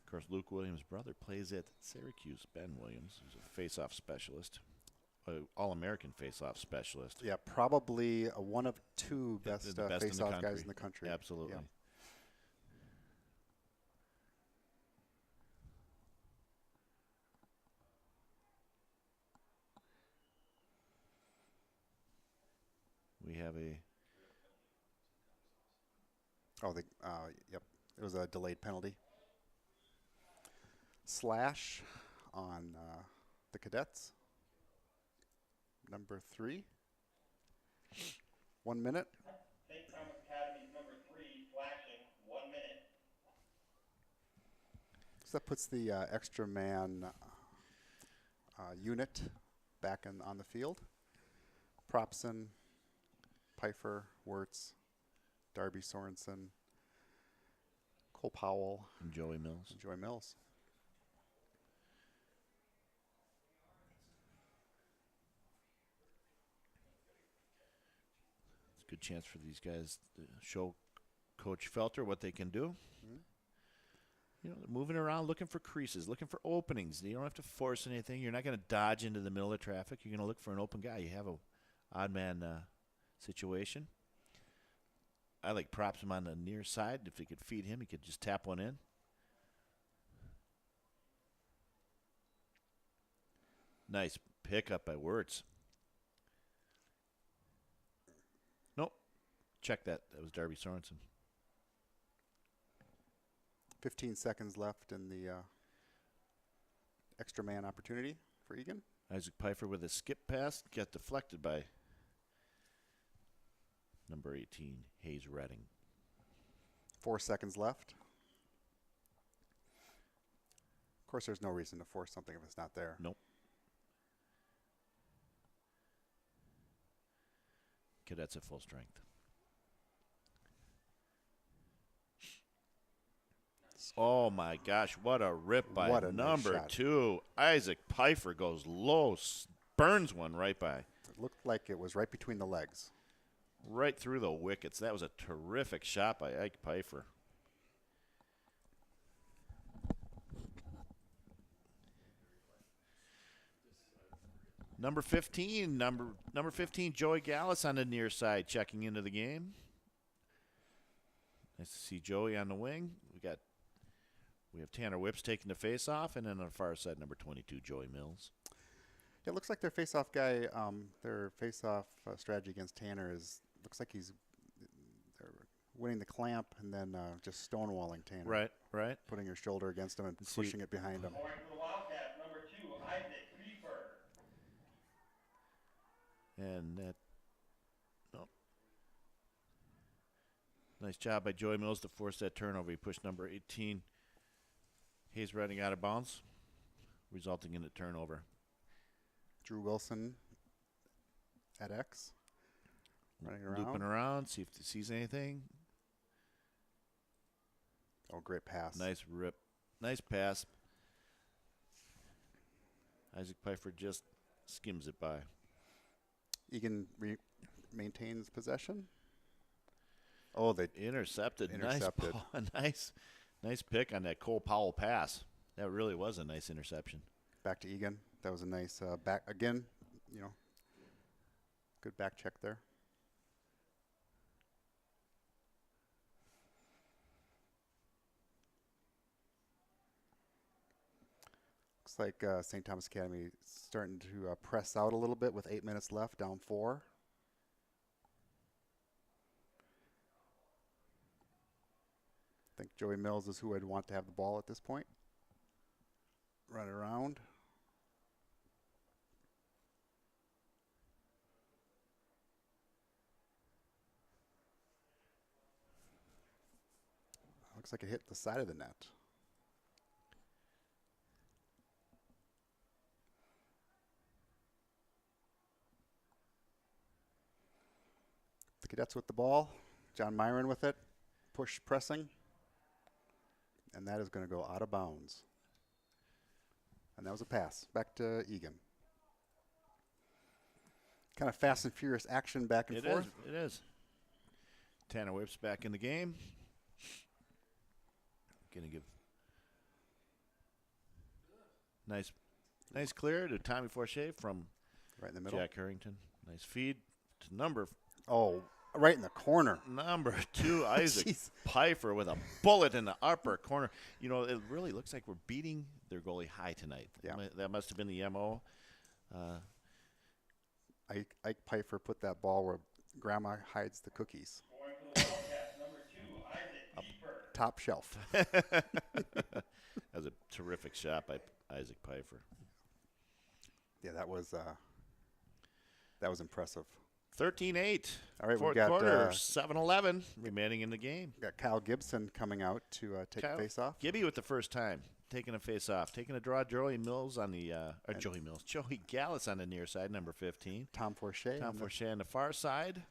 Of course, Luke Williams' brother plays at Syracuse. Ben Williams, who's a face-off specialist. All-American face-off specialist. Yeah, probably one of two The- best, the best in the face-off guys country. in the country. Absolutely. Yeah. We have a Yep. It was a delayed penalty. Slash on the Cadets. Number 3. 1 minute. St. Thomas Academy's number 3 slashing, 1 minute. So that puts the extra man unit back on the field. Propson, Pfeiffer, Wirtz, Darby Sorensen, Cole Powell, and Joey Mills. and Joy Mills. It's a good chance for these guys to show Coach Felter what they can do. Mhm. You know, they're moving around, looking for creases, looking for openings. You don't have to force anything. You're not going to dodge into the middle of traffic. You're going to look for an open guy. You have a odd man situation. I like props him on the near side. If he could feed him, he could just tap one in. Nice pickup by Wirtz. Nope. Check that. That was Darby Sorensen. 15 seconds left in the extra man opportunity for Egan. Isaac Pfeiffer with a skip pass. Got deflected by number 18, Hayes Redding. 4 seconds left. Of course, there's no reason to force something if it's not there. Nope. Cadets at full strength. Oh my gosh, what a rip by What a nice number shot. 2. Isaac Pfeiffer goes low, burns one right by, It looked like it was right between the legs. right through the wickets. That was a terrific shot by Ike Pfeiffer. Number 15, number 15, Joey Gallus on the near side, checking into the game. Nice to see Joey on the wing. We have Tanner Whips taking the face off, and then on the far side, number 22, Joey Mills. It looks like their face-off guy, their face-off strategy against Tanner looks like they're winning the clamp and then just stonewalling Tanner. Right. Putting your shoulder against him and See- pushing it behind him. Point for the Wildcats, number 2, Isaac Pfeiffer. And that, no. Nice job by Joey Mills to force that turnover. He pushed number 18, Hayes Redding, out of bounds, resulting in a turnover. Drew Wilson at X. Running around. Looping around, see if he sees anything. Oh, great pass. Nice rip. Nice pass. Isaac Pfeiffer just skims it by. Egan maintains possession. Oh, they Intercepted. Intercepted. Nice pick on that Cole Powell pass. That really was a nice interception. back to Egan. That was a nice back again. Good back check there. Looks like St. Thomas Academy starting to press out a little bit with 8 minutes left, down 4. I think Joey Mills is who I'd want to have the ball at this point. Run around. Looks like it hit the side of the net. The Cadets with the ball. John Myron with it. Push pressing. And that is going to go out of bounds. And that was a pass. Back to Egan. Kind of fast and furious action back and forth. It is. Tanner Whips back in the game. Gonna give nice clear to Tommy Forche from Right in the middle. Jack Harrington. Nice feed to number Oh, right in the corner. Number 2, Isaac Jeez. Pfeiffer with a bullet in the upper corner. You know, it really looks like we're beating their goalie high tonight. Yeah. That must have been the MO. Ike Pfeiffer put that ball where Grandma hides the cookies. Scoring for the Wildcats, number 2, Isaac Pieper. Top shelf. That was a terrific shot by Isaac Pfeiffer. Yeah, that was impressive. 13-8. All right, we Fourth got, quarter, 7-11 remaining in the game. We got Kyle Gibson coming out to take Kyle a face off. Gibby with the first time, taking a face off. Taking a draw, Joey Gallus on the near side, number 15. Tom Forche. Tom Forche on the far side.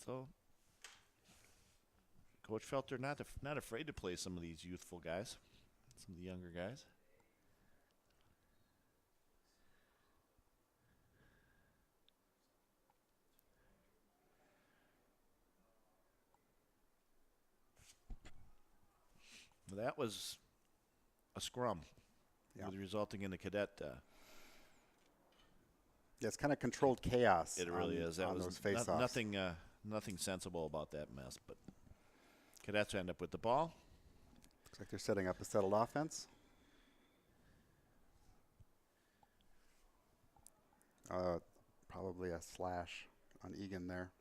So, Coach Felter not afraid to play some of these youthful guys, some of the younger guys. Well, that was a scrum, resulting in the cadet. Yeah, it's kind of controlled chaos. It really is. That on was those face-offs. nothing sensible about that mess. But cadets end up with the ball. Looks like they're setting up a settled offense. Probably a slash on Egan there.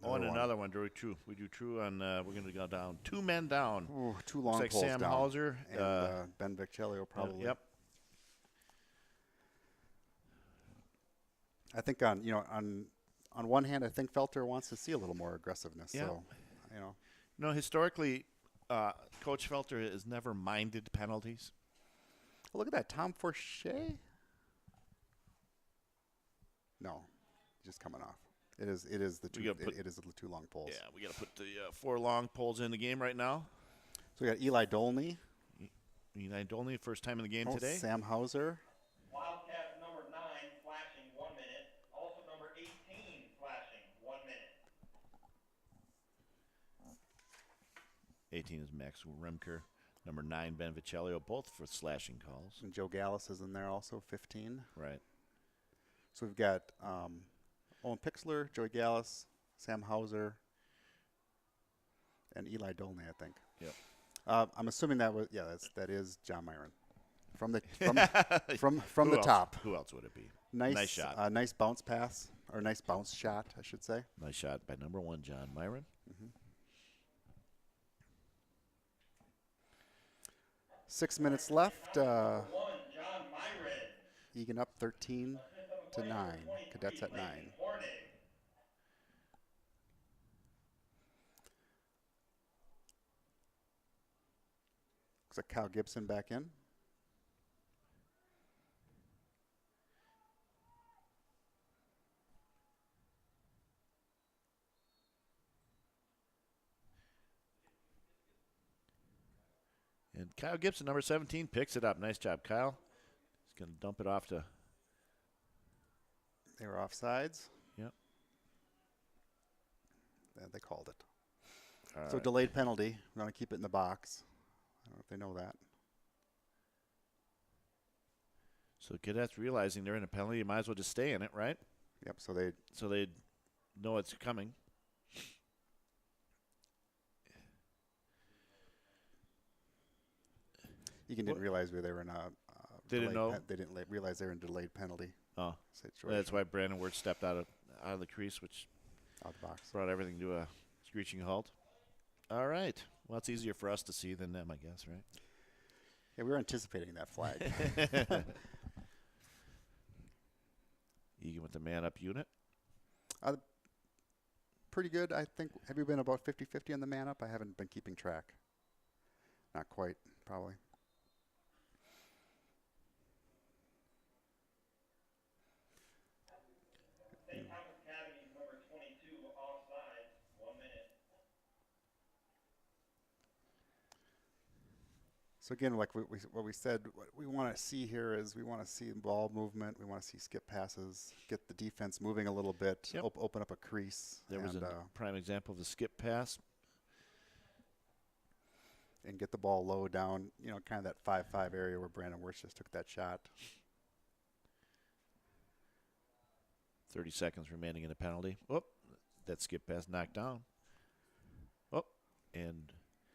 Oh, and another one, Drew. True. We do true on. We're going to go down. 2 men down. Ooh, 2 long Looks like poles Sam down. Hauser And Ben Vichelio probably. Yep. I think on one hand, I think Felter wants to see a little more aggressiveness. Yeah. So, No, historically, Coach Felter has never minded penalties. Oh, look at that, Tom Forche. No, just coming off. It is the two. It is the 2 long poles. Yeah, we got to put the 4 long poles in the game right now. So we got Eli Dolney. Eli Dolney, first time in the game today. Sam Hauser. Wildcat number 9 flashing 1 minute. Also number 18 flashing 1 minute. 18 is Max Remker. Number 9, Ben Vichelio, both for slashing calls. And Joe Gallus is in there also, 15. Right. So we've got Owen Pixler, Joey Gallus, Sam Hauser, and Eli Dolney, I think. Yep. I'm assuming that is John Myron from the from the top. Who else would it be? Nice shot. Nice bounce pass, or nice bounce shot, I should say. Nice shot by number 1, John Myron. 6 minutes left. John Myron. Egan up 13 to 9. Cadets at 9. Looks like Kyle Gibson back in. And Kyle Gibson, number 17, picks it up. Nice job, Kyle. He's going to dump it off to. They were offsides. Yep. Yeah, they called it. All So right. delayed penalty. We're going to keep it in the box. I don't know if they know that. So cadets realizing they're in a penalty, you might as well just stay in it, right? Yep. So they know it's coming. Egan didn't realize they were in a. They didn't know? They didn't realize they were in delayed penalty Oh, situation. that's why Brandon Wirtz stepped out of the crease, which Out the box. brought everything to a screeching halt. All right. Well, it's easier for us to see than them, I guess, right? Yeah, we were anticipating that flag. Egan with the man-up unit. Pretty good, I think. Have you been about 50-50 on the man up? I haven't been keeping track. Not quite, probably. St. Thomas Academy's number 22 offside, 1 minute. So again, like what we said, what we want to see here is we want to see ball movement. We want to see skip passes, get the defense moving a little bit, Yep. open up a crease. There was and, a prime example of the skip pass. and get the ball low down, kind of that 5-5 area where Brandon Wirtz just took that shot. 30 seconds remaining in the penalty. Whoop, that skip pass knocked down. Oh, and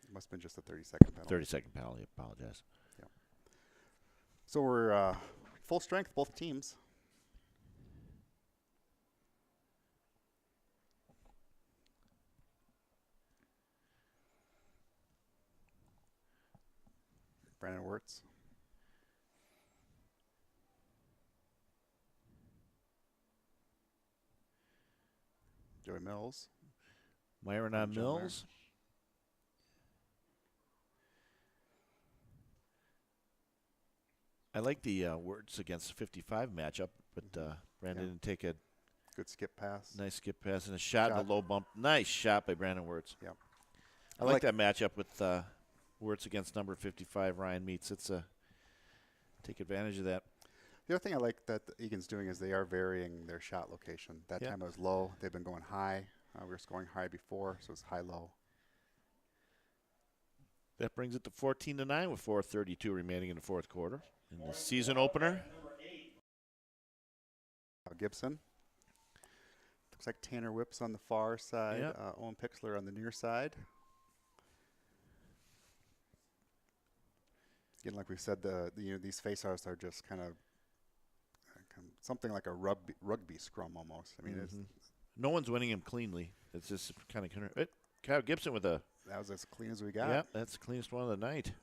It must have been just a 30-second penalty. 30-second penalty. Apologize. So we're full strength, both teams. Brandon Wirtz. Joey Mills. Myron on John Mills. I like the Wirtz against 55 matchup, but Brandon didn't take a Good skip pass. nice skip pass and a shot and a low bump. Nice shot by Brandon Wirtz. Yep. I like that matchup with Wirtz against number 55 Ryan Meets. It's take advantage of that. The other thing I like that Egan's doing is they are varying their shot location. That time it was low. They've been going high. We were scoring high before, so it's high-low. That brings it to 14-9 with 4:32 remaining in the fourth quarter. In the season opener, Gibson. Looks like Tanner Whips on the far side. Yep. Owen Pixler on the near side. Again, like we said, these faceoffs are just kind of something like a rugby scrum almost. I mean, no one's winning him cleanly. It's just kind of Kyle Gibson with a. that was as clean as we got. Yeah, that's the cleanest one of the night.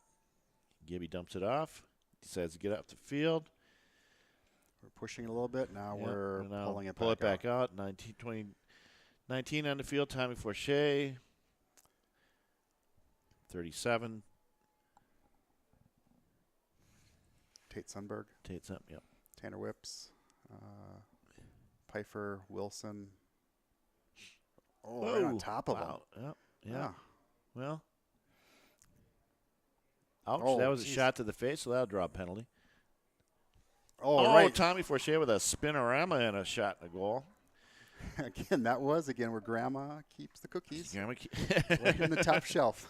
Gibby dumps it off. Decides to get up the field. We're pushing it a little bit. Now we're pulling it pull back it back out. 19 on the field. Tommy Forche. 37. Tate Sundberg. Yep. Tanner Whips. Pfeiffer. Wilson. Oh, right on top of him. Yep. Yeah. Yeah. Well. Ouch. Oh, that was a geez. shot to the face, so that'll draw a penalty. Oh, right. Tommy Forche with a spinorama and a shot and a goal. Again, where Grandma keeps the cookies. Grandma Right in the top shelf.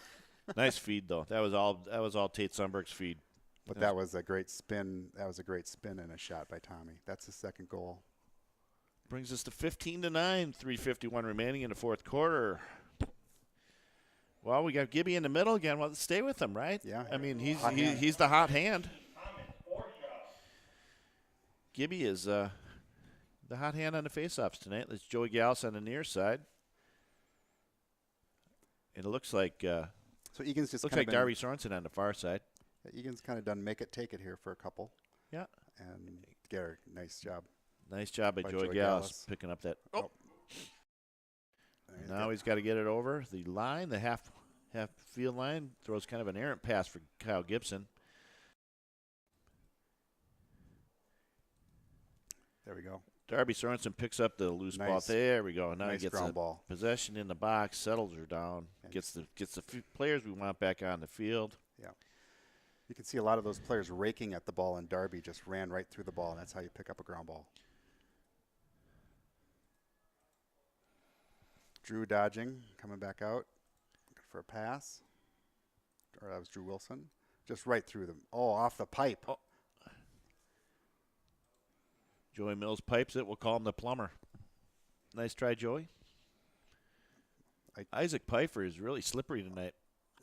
Nice feed, though. That was all Tate Sundberg's feed. But that was a great spin. That was a great spin and a shot by Tommy. That's his second goal. Brings us to 15-9, 3:51 remaining in the fourth quarter. Well, we got Gibby in the middle again. Well, stay with him, right? Yeah. I mean, he's the hot hand. Thomas Forshaw. Gibby is the hot hand on the faceoffs tonight. That's Joey Gallus on the near side. And it looks like So Egan's just looks kind like of Darby Sorensen on the far side. Egan's kind of done make it take it here for a couple. Yeah. And Gary, nice job. Nice job by Joey Joey Gallus Gallus. picking up that. Oh. Now he's got to get it over the line, the half field line. Throws kind of an errant pass for Kyle Gibson. There we go. Darby Sorensen picks up the loose ball. Nice. There we go. Now Nice he gets ground a ball. possession in the box, settles her down, gets the players we want back on the field. Yeah. You can see a lot of those players raking at the ball, and Darby just ran right through the ball, and that's how you pick up a ground ball. Drew dodging, coming back out for a pass. Or that was Drew Wilson. Just right through them. Oh, off the pipe. Oh. Joey Mills pipes it. We'll call him the plumber. Nice try, Joey. Isaac Pfeiffer is really slippery tonight.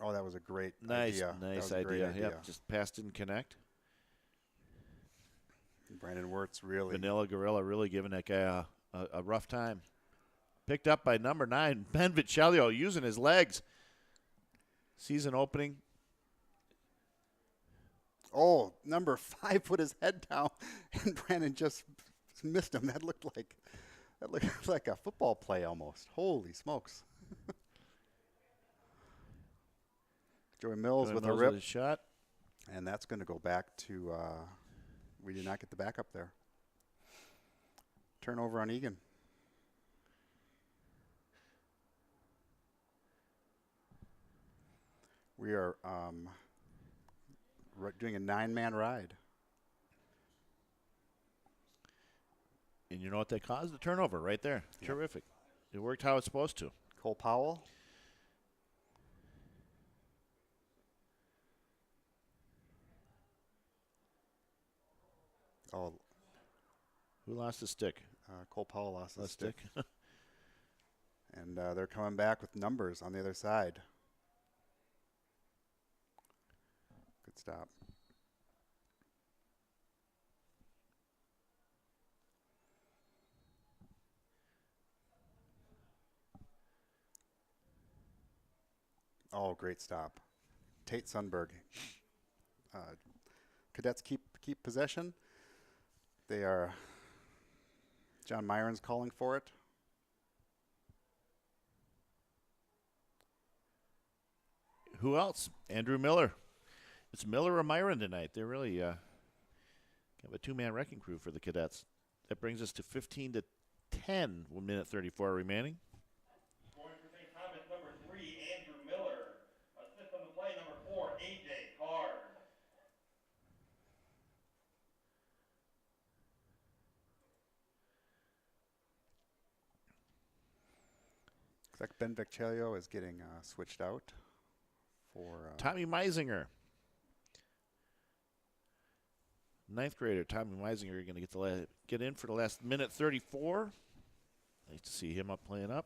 Oh, that was a great Nice idea. nice That was a great idea. Yep, just pass didn't connect. Brandon Wirtz really. Vanilla Gorilla really giving that guy a rough time. Picked up by number 9, Ben Viccellio, using his legs. Season opening. Oh, number 5 put his head down, and Brandon just missed him. That looked like a football play almost. Holy smokes! Joey Mills with a rip, With a shot. and that's going to go back to. We did not get the backup there. Turnover on Egan. We are doing a 9-man ride. And you know what they caused? The turnover right there. Yeah. Terrific. It worked how it's supposed to. Cole Powell. Oh, Who lost the stick? Cole Powell lost his Lost stick. And they're coming back with numbers on the other side. Good stop. Oh, great stop. Tate Sundberg. Cadets keep possession. They are. John Myron's calling for it. Who else? Andrew Miller. It's Miller or Myron tonight. They're really kind of a two-man wrecking crew for the Cadets. That brings us to 15-10, 1 minute 34 remaining. Scoring for St. Thomas, number 3, Andrew Miller. Assist on the play, number 4, AJ Card. Looks like Ben Vecchio is getting switched out for Tommy Meisinger. Ninth grader Tommy Meisinger going to get in for the last minute 34. Nice to see him up playing up.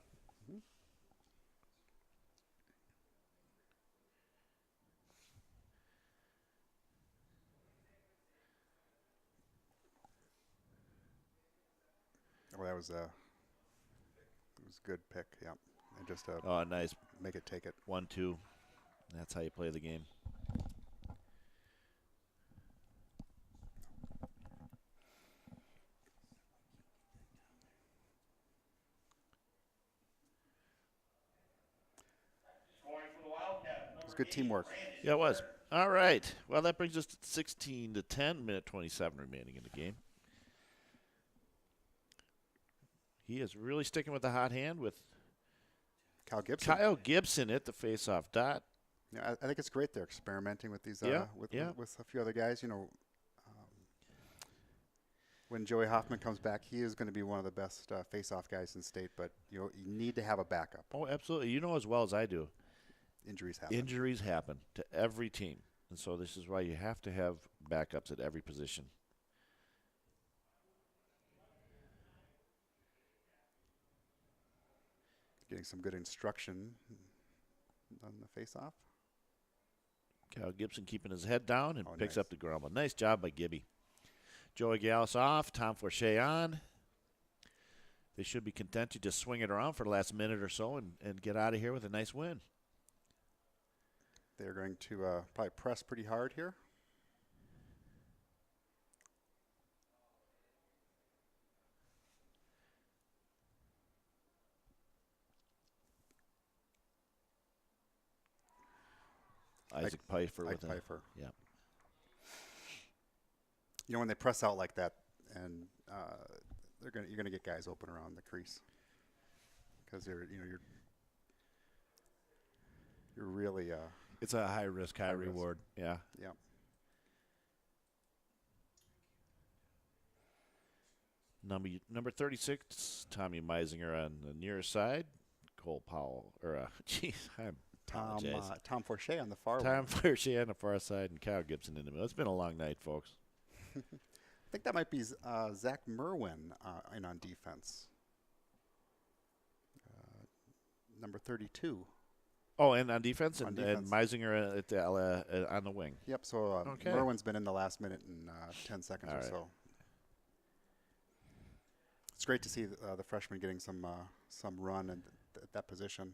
Oh, that was a good pick. Yeah, and just Oh, nice. make it take it. 1-2. That's how you play the game. Scoring for the Wildcats, It was number good 8, teamwork. Brandon Yeah, it was. Burke. All right. Well, that brings us to 16-10, minute 27 remaining in the game. He is really sticking with the hot hand with Kyle Gibson. Kyle Gibson at the face-off dot. Yeah, I think it's great they're experimenting with these Yeah, with yeah. a few other guys. You know, when Joey Hoffman comes back, he is going to be one of the best face-off guys in state. But you need to have a backup. Oh, absolutely. You know as well as I do, Injuries happen. injuries happen to every team. And so this is why you have to have backups at every position. Getting some good instruction on the face-off. Kyle Gibson keeping his head down and Oh, picks nice. up the grumble. Nice job by Gibby. Joey Gallus off. Tom Forche on. They should be content to just swing it around for the last minute or so and get out of here with a nice win. They're going to probably press pretty hard here. Isaac Pfeiffer Ike with Pfeiffer. yeah. You know, when they press out like that, and you're gonna get guys open around the crease because you're really It's a high risk, high High risk. reward. Yeah. yeah. Number 36, Tommy Meisinger on the near side. Cole Powell, or geez, I apologize. Tom Forche on the far Tom one. Forche on the far side and Kyle Gibson in the middle. It's been a long night, folks. I think that might be Zach Merwin in on defense. Number 32. Oh, and on defense, On and defense. Meisinger at the, on the wing. Yep. So Okay. Merwin's been in the last minute and 10 seconds All or right. so. It's great to see the freshman getting some run at that position.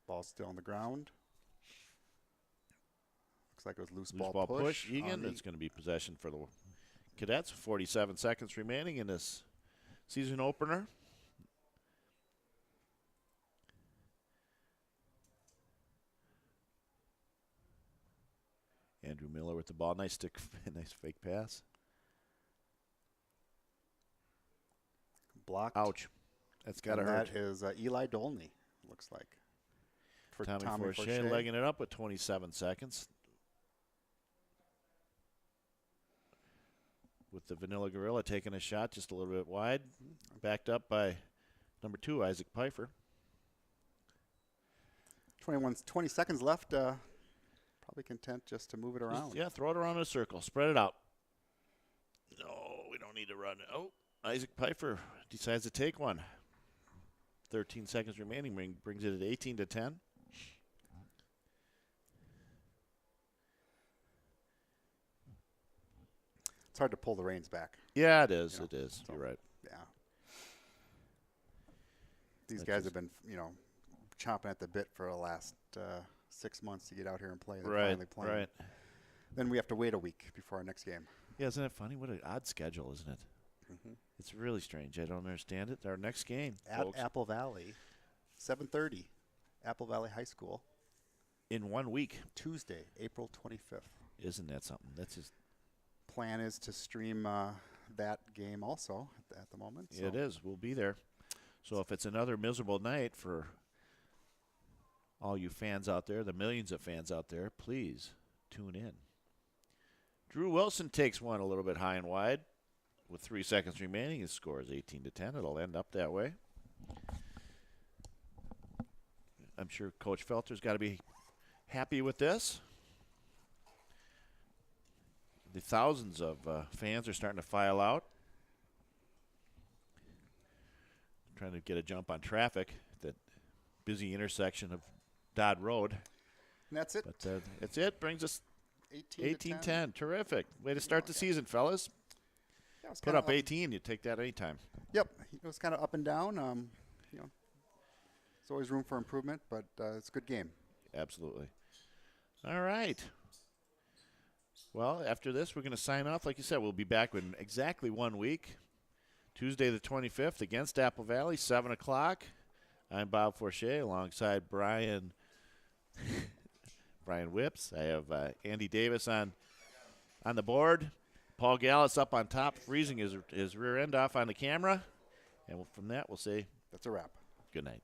Ball still on the ground. Looks like it was loose ball push. Egan. on the- It's going to be possession for the Cadets. 47 seconds remaining in this season opener. Andrew Miller with the ball. Nice stick, nice fake pass. blocked. Ouch. That's got to And hurt. that is Eli Dolney, looks like. For Tommy Tommy Forche Forche. legging it up with 27 seconds. With the Vanilla Gorilla taking a shot just a little bit wide. Backed up by number 2, Isaac Pfeiffer. 20 seconds left. Probably content just to move it around. Yeah, throw it around in a circle. Spread it out. No, we don't need to run. Oh, Isaac Pfeiffer decides to take one. 13 seconds remaining brings it at 18-10. It's hard to pull the reins back. Yeah, it is. You know, It is. so- You're right. Yeah. These That's guys just- have been, chomping at the bit for the last 6 months to get out here and play. They're Right. finally playing. Right. Then we have to wait a week before our next game. Yeah, isn't it funny? What an odd schedule, isn't it? Mm-hmm. It's really strange. I don't understand it. Our next game, At folks, Apple Valley, 7:30, Apple Valley High School, in 1 week. Tuesday, April 25th. Isn't that something? That's just. Plan is to stream that game also at the moment. It is. We'll be there. So if it's another miserable night for all you fans out there, the millions of fans out there, please tune in. Drew Wilson takes one a little bit high and wide. With 3 seconds remaining, his score is 18-10. It'll end up that way. I'm sure Coach Felter's got to be happy with this. The thousands of fans are starting to file out. Trying to get a jump on traffic at that busy intersection of Dodd Road. And that's it. But that's it. Brings us 18-10. 18-10. Terrific. Way to start the season, fellas. Yeah, it was Put kinda up 18. You take that anytime. Yep, it was kind of up and down. There's always room for improvement, but it's a good game. Absolutely. All right. Well, after this, we're going to sign off. Like you said, we'll be back in exactly 1 week. Tuesday the 25th against Apple Valley, 7 o'clock. I'm Bob Forche alongside Brian Whips. I have Andy Davis on the board. Paul Gallus up on top, freezing his rear end off on the camera. And from that, we'll say That's a wrap. good night.